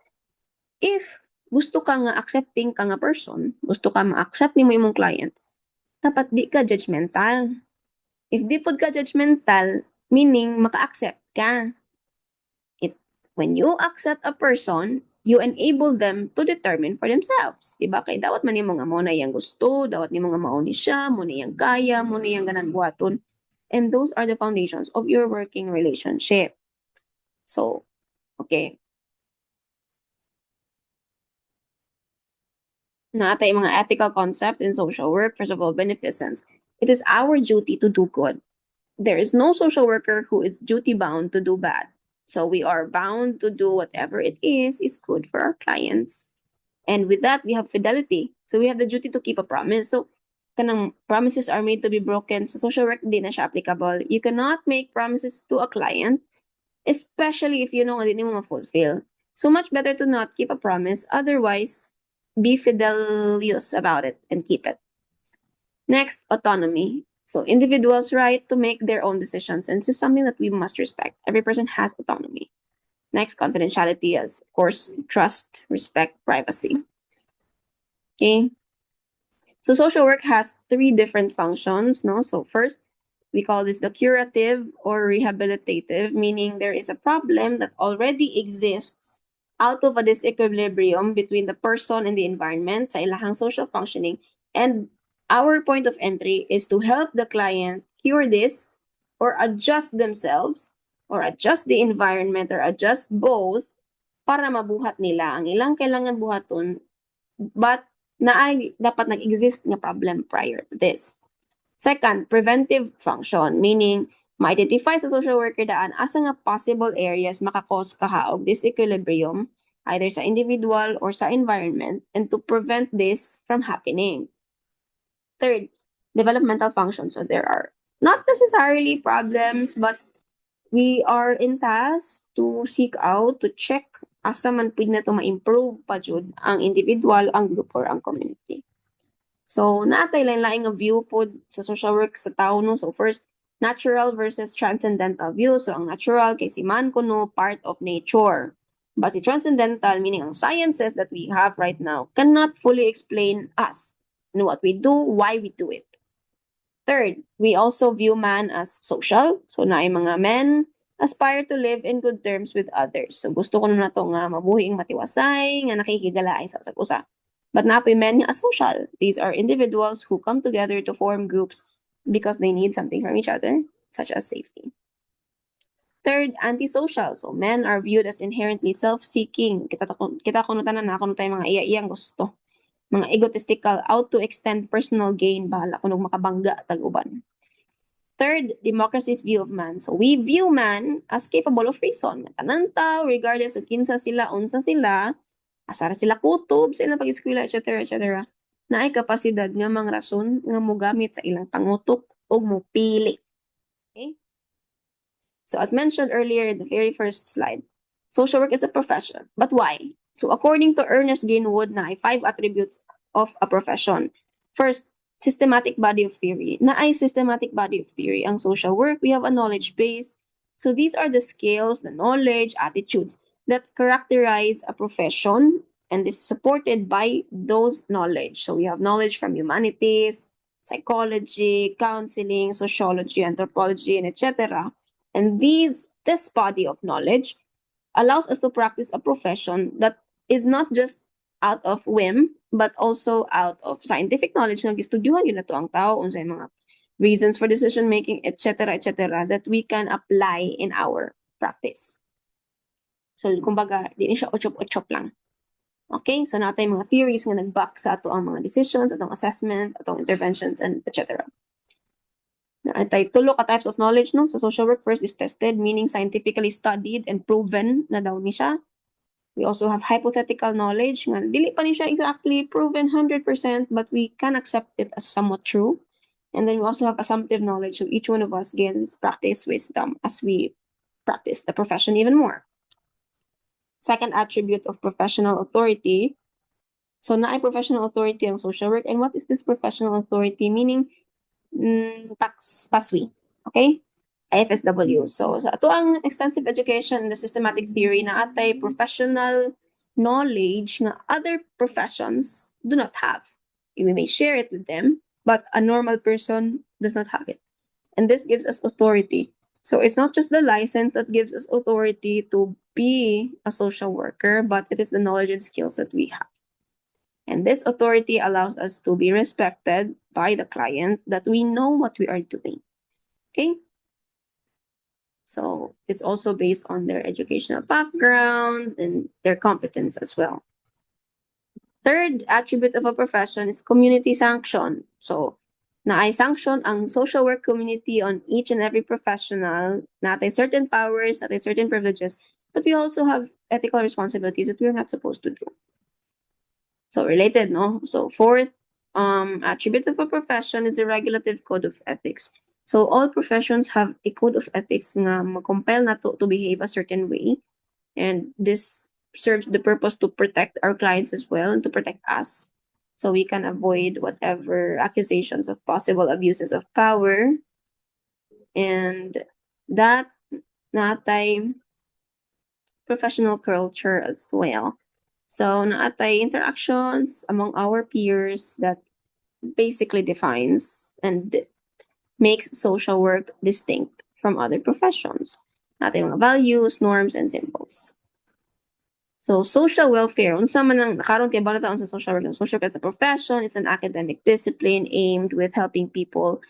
If gusto ka nga accepting ka nga person, gusto ka ma-accept nimo imong client, dapat di ka judgmental. If di pod ka judgmental, meaning maka-accept ka. When you accept a person, you enable them to determine for themselves. Diba? Kaya dawat man nimo nga mo na yang gusto, dawat nimo nga mauni siya, mo na yang kaya, mo na yang ganan buhaton. And those are the foundations of your working relationship. So, okay. Natay mga ethical concept in social work. First of all, beneficence. It is our duty to do good. There is no social worker who is duty bound to do bad. So we are bound to do whatever it is good for our clients. And with that, we have fidelity. So we have the duty to keep a promise. So kanang promises are made to be broken. Sa social work, di na siya applicable. You cannot make promises to a client, especially if you know hindi mo ma-fulfill. So much better to not keep a promise. Otherwise, be fidelious about it and keep it. Next, autonomy. So individuals' right to make their own decisions, and this is something that we must respect. Every person has autonomy. Next, confidentiality is, of course, trust, respect, privacy. Okay. So social work has three different functions, no? So first, we call this the curative or rehabilitative, meaning there is a problem that already exists out of a disequilibrium between the person and the environment sa ilahang social functioning, and our point of entry is to help the client cure this or adjust themselves or adjust the environment or adjust both para mabuhat nila ang ilang kailangan buhaton, but naay dapat nag-exist nga problem prior to this. Second, preventive function, meaning ma-identify sa social worker daan asa nga possible areas makakause kaha og disequilibrium either sa individual or sa environment, and to prevent this from happening. Third, developmental functions. So there are not necessarily problems, but we are in task to seek out, to check asa man pwede na to ma-improve pa jud ang individual, ang group, or ang community. So, naatay lain-laing nga view po sa social work sa tao, no? So, first, natural versus transcendental view. So, ang natural, kay si man kuno, part of nature. But si transcendental, meaning ang sciences that we have right now, cannot fully explain us, what we do, why we do it. Third, we also view man as social. So, naay mga men aspire to live in good terms with others. So, gusto ko na to nga mabuhing matiwasay, nga nakikigalaay sa usa. But napoy men nga asocial. These are individuals who come together to form groups because they need something from each other, such as safety. Third, antisocial. So, men are viewed as inherently self-seeking. Kita ko tanan na ako tayo mga iya-iyang gusto. Mga egotistical, out to extend personal gain, bahala kung makabangga tag-uban. Third, democracy's view of man. So, we view man as capable of reason. Tanan tao, regardless of kinsa sila, unsa sila, asara sila kutob sa ilang pag-eskwela, etc., etc., na ay kapasidad nga mang rason nga mogamit sa ilang pangutok o mupili. Okay? So, as mentioned earlier in the very first slide, social work is a profession. But why? So, according to Ernest Greenwood, na ay 5 attributes of a profession. First, systematic body of theory. Na ay systematic body of theory ang social work. We have a knowledge base. So, these are the skills, the knowledge, attitudes that characterize a profession, and this is supported by those knowledge. So, we have knowledge from humanities, psychology, counseling, sociology, anthropology, and etc. And this body of knowledge allows us to practice a profession that is not just out of whim, but also out of scientific knowledge. Nag-estudyuhan yun na to ang tao, unsay mga reasons for decision making, etc., etc., that we can apply in our practice. So, kumbaga, di siya ochop-ochop lang. Okay? So, natay mga theories nga nag-back sa ato ang mga decisions, atong assessment, atong interventions, and etc. Natay tulo ka types of knowledge, no? So, social work first is tested, meaning scientifically studied and proven na daw ni siya. We also have hypothetical knowledge, nga dili pa ni siya exactly proven 100%, but we can accept it as somewhat true. And then we also have assumptive knowledge, so each one of us gains practice wisdom as we practice the profession even more. Second attribute of professional authority. So, naay professional authority ang social work. And what is this professional authority? Meaning, PASWI. Okay? IFSW. So, sa ato ang extensive education, the systematic theory na atay professional knowledge nga other professions do not have. We may share it with them, but a normal person does not have it. And this gives us authority. So, it's not just the license that gives us authority to be a social worker, but it is the knowledge and skills that we have. And this authority allows us to be respected by the client, that we know what we are doing. Okay? So it's also based on their educational background and their competence as well. Third attribute of a profession is community sanction. So, naay sanction ang social work community on each and every professional, natay certain powers, natay certain privileges, but we also have ethical responsibilities that we're not supposed to do. So related, no? So fourth attribute of a profession is the regulative code of ethics. So all professions have a code of ethics nga mag-compel na to behave a certain way. And this serves the purpose to protect our clients as well and to protect us. So we can avoid whatever accusations of possible abuses of power. And that natay professional culture as well. So, naatay interactions among our peers that basically defines and makes social work distinct from other professions. Naatay mga values, norms, and symbols. So, social welfare. Unsa man ang nakaroon kay bala taon sa social work. Social work as a profession, it's an academic discipline aimed with helping people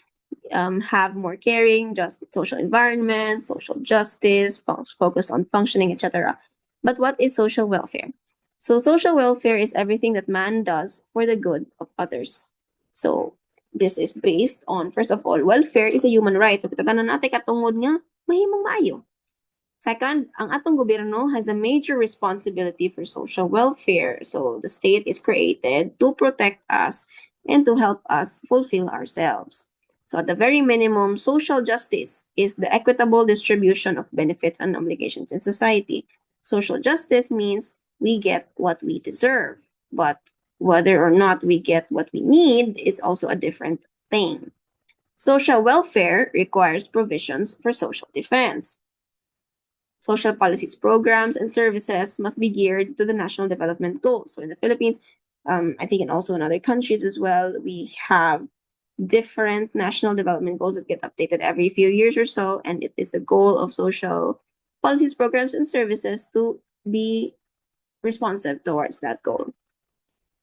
have more caring, just social environment, social justice, focused on functioning, etc. But what is social welfare? So social welfare is everything that man does for the good of others. So this is based on, first of all, welfare is a human right. So kitatanan natin katungod nga, mahimong maayo. Second, ang atong gobyerno has a major responsibility for social welfare. So the state is created to protect us and to help us fulfill ourselves. So, at the very minimum, social justice is the equitable distribution of benefits and obligations in society. Social justice means we get what we deserve, but whether or not we get what we need is also a different thing. Social welfare requires provisions for social defense. Social policies, programs, and services must be geared to the national development goals. So in the Philippines, I think, and also in other countries as well, we have different national development goals that get updated every few years or so, and it is the goal of social policies, programs, and services to be responsive towards that goal.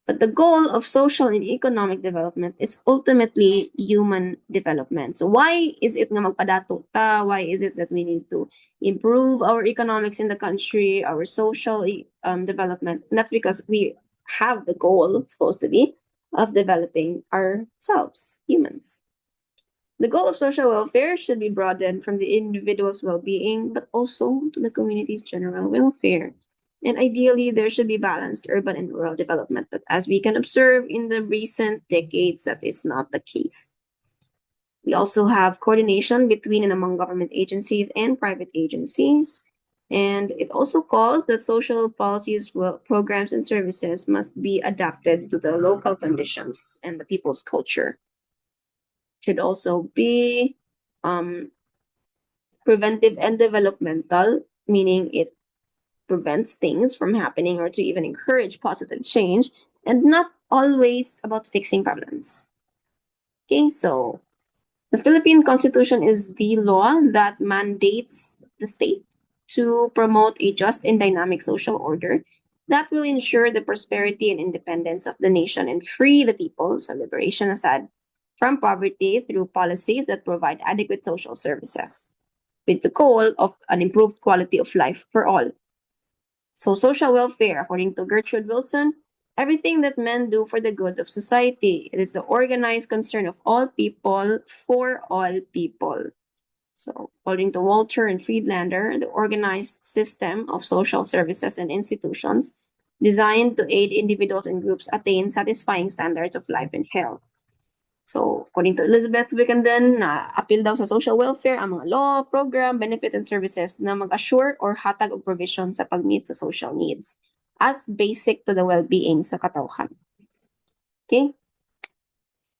But the goal of social and economic development is ultimately human development. So why is it nga magpadato ta? Why is it that we need to improve our economics in the country, our social development? And that's because we have the goal, supposed to be, of developing ourselves, humans. The goal of social welfare should be broadened from the individual's well-being, but also to the community's general welfare. And ideally, there should be balanced urban and rural development. But as we can observe in the recent decades, that is not the case. We also have coordination between and among government agencies and private agencies. And it also calls that social policies, programs, and services must be adapted to the local conditions and the people's culture. Should also be preventive and developmental, meaning it prevents things from happening or to even encourage positive change, and not always about fixing problems. Okay, so the Philippine Constitution is the law that mandates the state to promote a just and dynamic social order that will ensure the prosperity and independence of the nation and free the people, so liberation aside, from poverty through policies that provide adequate social services, with the goal of an improved quality of life for all. So, social welfare, according to Gertrude Wilson, everything that men do for the good of society. It is the organized concern of all people for all people. So, according to Walter and Friedlander, the organized system of social services and institutions designed to aid individuals and groups attain satisfying standards of life and health. So, according to Elizabeth Wickenden, appeal daw sa social welfare ang mga law, program, benefits, and services na mag-assure or hatag og provision sa pag-meet sa social needs as basic to the well-being sa katawhan. Okay?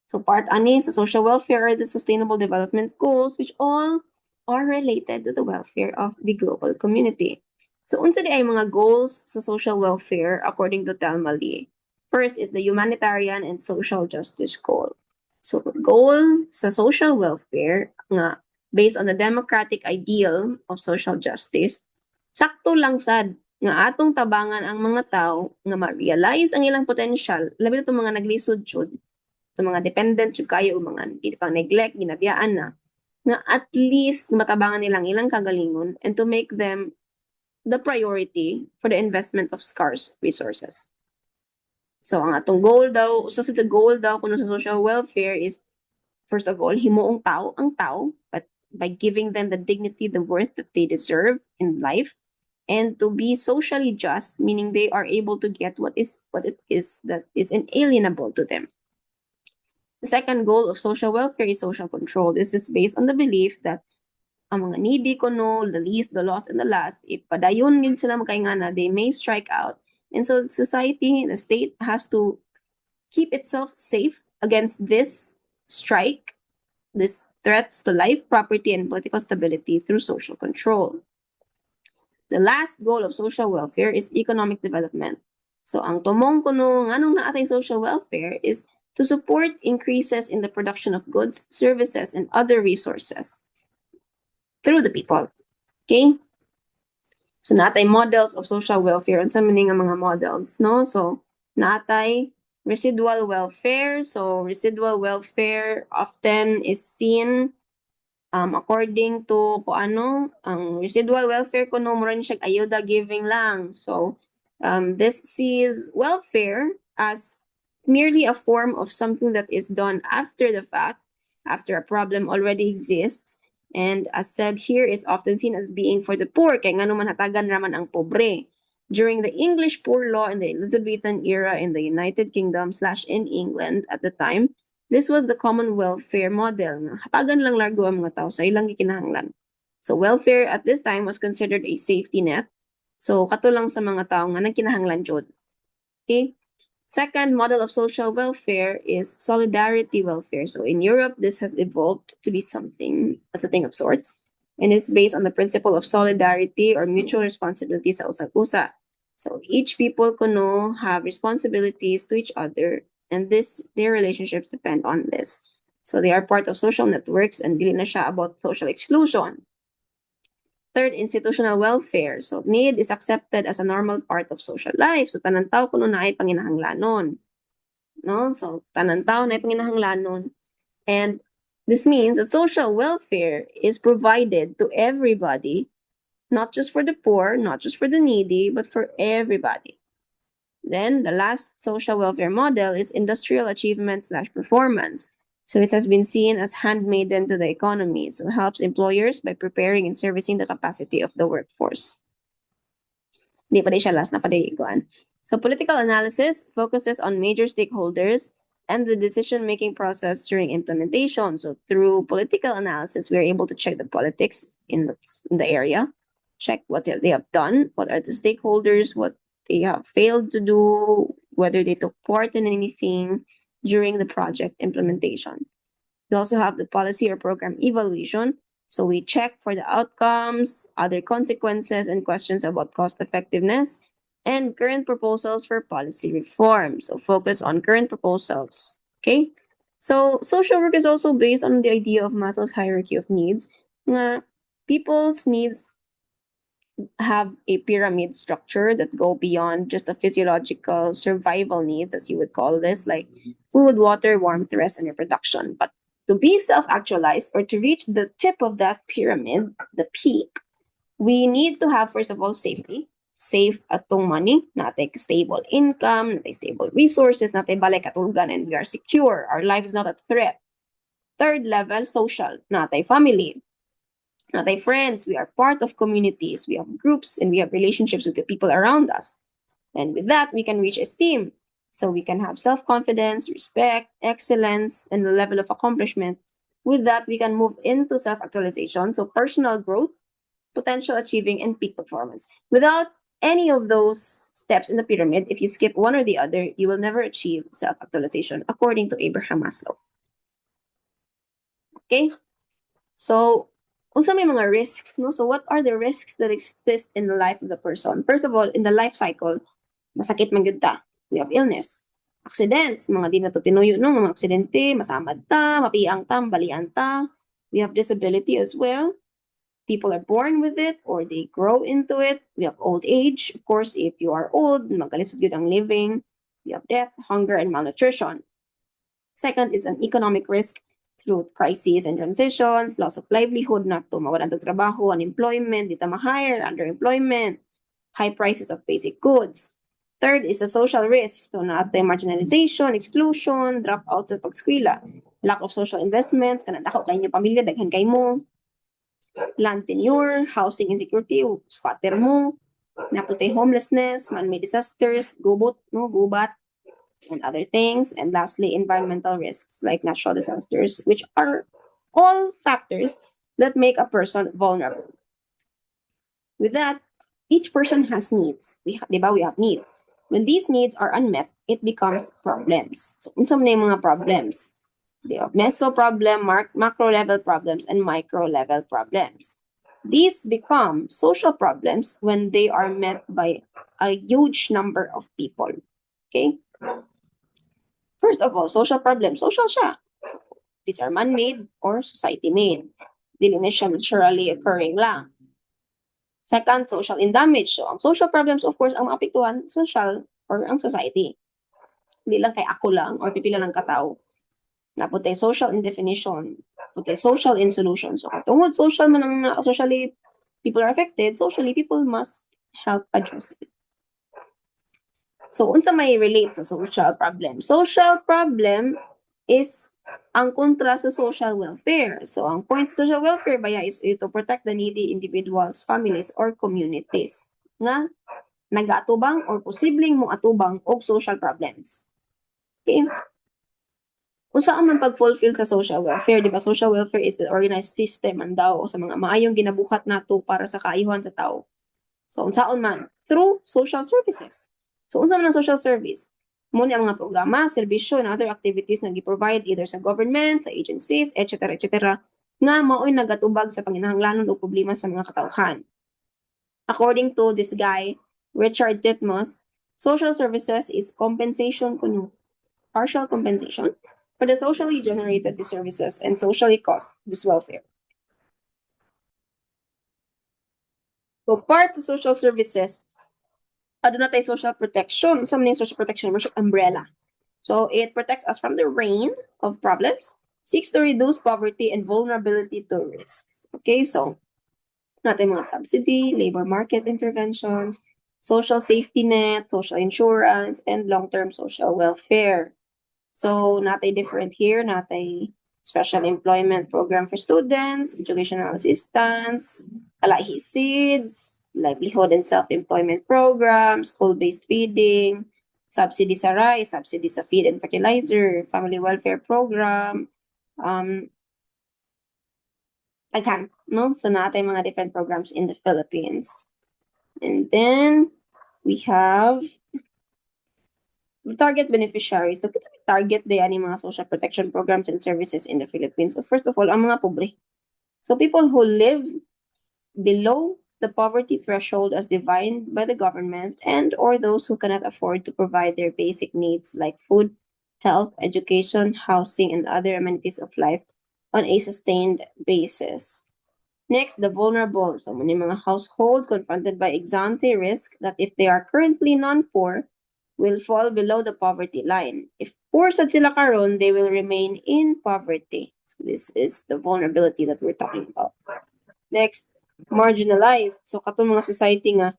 So, part ani sa social welfare are the sustainable development goals, which all are related to the welfare of the global community. So, unsa di ay mga goals sa social welfare according to Thelma Lee? First is the humanitarian and social justice goal. So, goal sa social welfare nga based on the democratic ideal of social justice, sakto lang sad nga atong tabangan ang mga tao nga ma-realize ang ilang potential, labi na itong mga naglisod jud, itong mga dependent jud kayo, mga hindi pang neglect, ginabiyaan na, nga at least matabangan nilang ilang kagalingon and to make them the priority for the investment of scarce resources. So, ang atong goal daw, sa goal daw kuno sa social welfare is, first of all, himuong tao ang tao, but by giving them the dignity, the worth that they deserve in life, and to be socially just, meaning they are able to get what it is that is inalienable to them. The second goal of social welfare is social control. This is based on the belief that ang mga needy kuno, the least, the lost, and the last, if padayon yun sila makaingana, they may strike out. And so society, the state has to keep itself safe against this strike, these threats to life, property, and political stability through social control. The last goal of social welfare is economic development. So ang tumong kuno nganong naatay social welfare is to support increases in the production of goods, services, and other resources through the people. Okay? So naatay models of social welfare. Unsa man nga mga models, no? So naatay residual welfare. So residual welfare often is seen according to kung ano, ang residual welfare kuno mura ni siya ayuda giving lang. So this sees welfare as merely a form of something that is done after the fact, after a problem already exists. And as said here, is often seen as being for the poor, kaya nga naman hatagan raman ang pobre. During the English poor law in the Elizabethan era in the United Kingdom / in England at the time, this was the common welfare model. Hatagan lang largo ang mga tao sa ilang gikinahanglan. So welfare at this time was considered a safety net. So kato lang sa mga tao nga nagkinahanglan jud. Okay? Second model of social welfare is solidarity welfare. So in Europe, this has evolved to be something as a thing of sorts, and is based on the principle of solidarity or mutual responsibility sa usag-usa. So each people kuno have responsibilities to each other, and their relationships depend on this. So they are part of social networks, and dili na siya about social exclusion. Third, institutional welfare. So need is accepted as a normal part of social life. So tanan tao kuno na ay panginahanglanon. No? So tanan tao na ay panginahanglanon. And this means that social welfare is provided to everybody, not just for the poor, not just for the needy, but for everybody. Then the last social welfare model is industrial achievement / performance. So it has been seen as handmaiden to the economy. So it helps employers by preparing and servicing the capacity of the workforce. Di pa di siya last na pa di ikuan. So political analysis focuses on major stakeholders and the decision-making process during implementation. So through political analysis, we are able to check the politics in the area, check what they have done, what are the stakeholders, what they have failed to do, whether they took part in anything during the project implementation. We also have the policy or program evaluation. So we check for the outcomes, other consequences, and questions about cost effectiveness, and current proposals for policy reform. So focus on current proposals. Okay? So social work is also based on the idea of Maslow's hierarchy of needs. Nga people's needs have a pyramid structure that go beyond just the physiological survival needs, as you would call this, like food, water, warmth, rest, and reproduction. But to be self-actualized or to reach the tip of that pyramid, the peak, we need to have, first of all, safety. Safe atong money, natay stable income, natay stable resources, natay balay katulgan, and we are secure. Our life is not a threat. Third level, social, natay family, natay friends. We are part of communities. We have groups and we have relationships with the people around us. And with that, we can reach esteem. So we can have self-confidence, respect, excellence, and the level of accomplishment. With that, we can move into self-actualization. So personal growth, potential achieving, and peak performance. Without any of those steps in the pyramid, if you skip one or the other, you will never achieve self-actualization, according to Abraham Maslow. Okay? So, unsa may mga risks, no? So what are the risks that exist in the life of the person? First of all, in the life cycle, masakit man gyud ta. We have illness, accidents, mga di na to tinuyo no, mga aksidente, masamad ta, mapiang ta, balian ta. We have disability as well. People are born with it or they grow into it. We have old age. Of course, if you are old, magkalisod yun ang living. We have death, hunger, and malnutrition. Second is an economic risk through crises and transitions, loss of livelihood, na to mawalan ng trabaho, unemployment, di ta ma-hire, underemployment, high prices of basic goods. Third is the social risk. So naatay marginalization, exclusion, dropout sa pagskwela, lack of social investments, kanadako kayo yung pamilya, daghan kay mo, land tenure, housing insecurity, squatter mo, naputay homelessness, man-made disasters, gubat, and other things. And lastly, environmental risks like natural disasters, which are all factors that make a person vulnerable. With that, each person has needs. We have needs. When these needs are unmet, it becomes problems. So, unsa man yung mga problems? They have meso problem, macro level problems, and micro level problems. These become social problems when they are met by a huge number of people. Okay? First of all, social problem. Social siya. So, these are man-made or society-made. Dili na siya naturally occurring lang. Second, social in damage. So, ang social problems, of course, ang maapektuhan, social or ang society. Hindi lang kay ako lang or pipila lang katao. Naputay social in definition, putay social in solution. So, tungod social man ang socially people are affected, socially people must help address it. So, unsa may relate sa social problem? Social problem is ang kontra sa social welfare. So, ang point sa social welfare baya is to protect the needy individuals, families, or communities nga nag-atubang or posibleng mo atubang og social problems. Okay? Unsa man pag-fulfill sa social welfare, di ba? Social welfare is the organized system man daw o sa mga maayong ginabuhat nato para sa kaayuhan sa tao. So, unsaon man? Through social services. So, unsa man ang social service? Muna ang mga programa, serbisyo, and other activities na gi-provide either sa government, sa agencies, etc., nga mao'y nagatubag sa panginahanglanon o problema sa mga katawhan. According to this guy, Richard Titmus, social services is compensation kuno, partial compensation for the socially generated disservices and socially caused diswelfare. So part of social services, aduna tay social protection. Sa man yung social protection, mo umbrella. So it protects us from the rain of problems, seeks to reduce poverty and vulnerability to risk. Okay, so natin mga subsidy, labor market interventions, social safety net, social insurance, and long-term social welfare. So natay different here, natay special employment program for students, educational assistance, kalahi seeds, livelihood and self-employment programs, school-based feeding, subsidy sa rice, subsidy sa feed and fertilizer, family welfare program, daghan, no? So natay mga different programs in the Philippines. And then we have the target beneficiaries. So kita target day ani mga social protection programs and services in the Philippines. So first of all, ang mga pobre. So people who live below the poverty threshold as defined by the government and or those who cannot afford to provide their basic needs like food, health, education, housing, and other amenities of life on a sustained basis. Next, the vulnerable. So, many mga households confronted by ex-ante risk that if they are currently non-poor, will fall below the poverty line. If poor sad sila karon, they will remain in poverty. So, this is the vulnerability that we're talking about. Next, marginalized. So, katong mga society nga,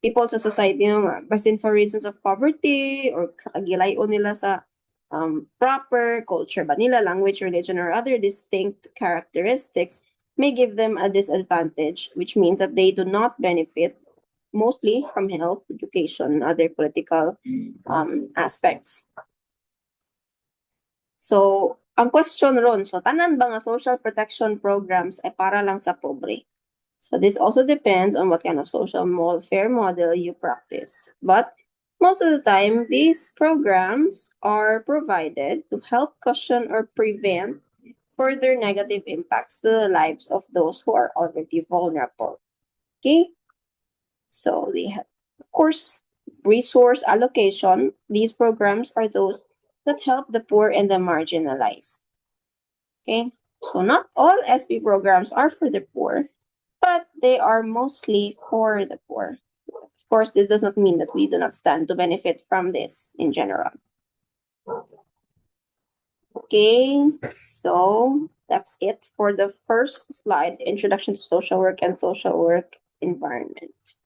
people sa society nga, basin for reasons of poverty or sa kagilayon nila sa proper culture ba nila, language, religion, or other distinct characteristics, may give them a disadvantage, which means that they do not benefit mostly from health, education, and other political aspects. So, ang question ron, so tanan ba nga social protection programs ay para lang sa pobre? So this also depends on what kind of social welfare model you practice. But most of the time, these programs are provided to help cushion or prevent further negative impacts to the lives of those who are already vulnerable. Okay? So they have, of course, resource allocation. These programs are those that help the poor and the marginalized. Okay? So not all SB programs are for the poor, but they are mostly for the poor. Of course, this does not mean that we do not stand to benefit from this in general. Okay, so that's it for the first slide, Introduction to Social Work and Social Work Environment.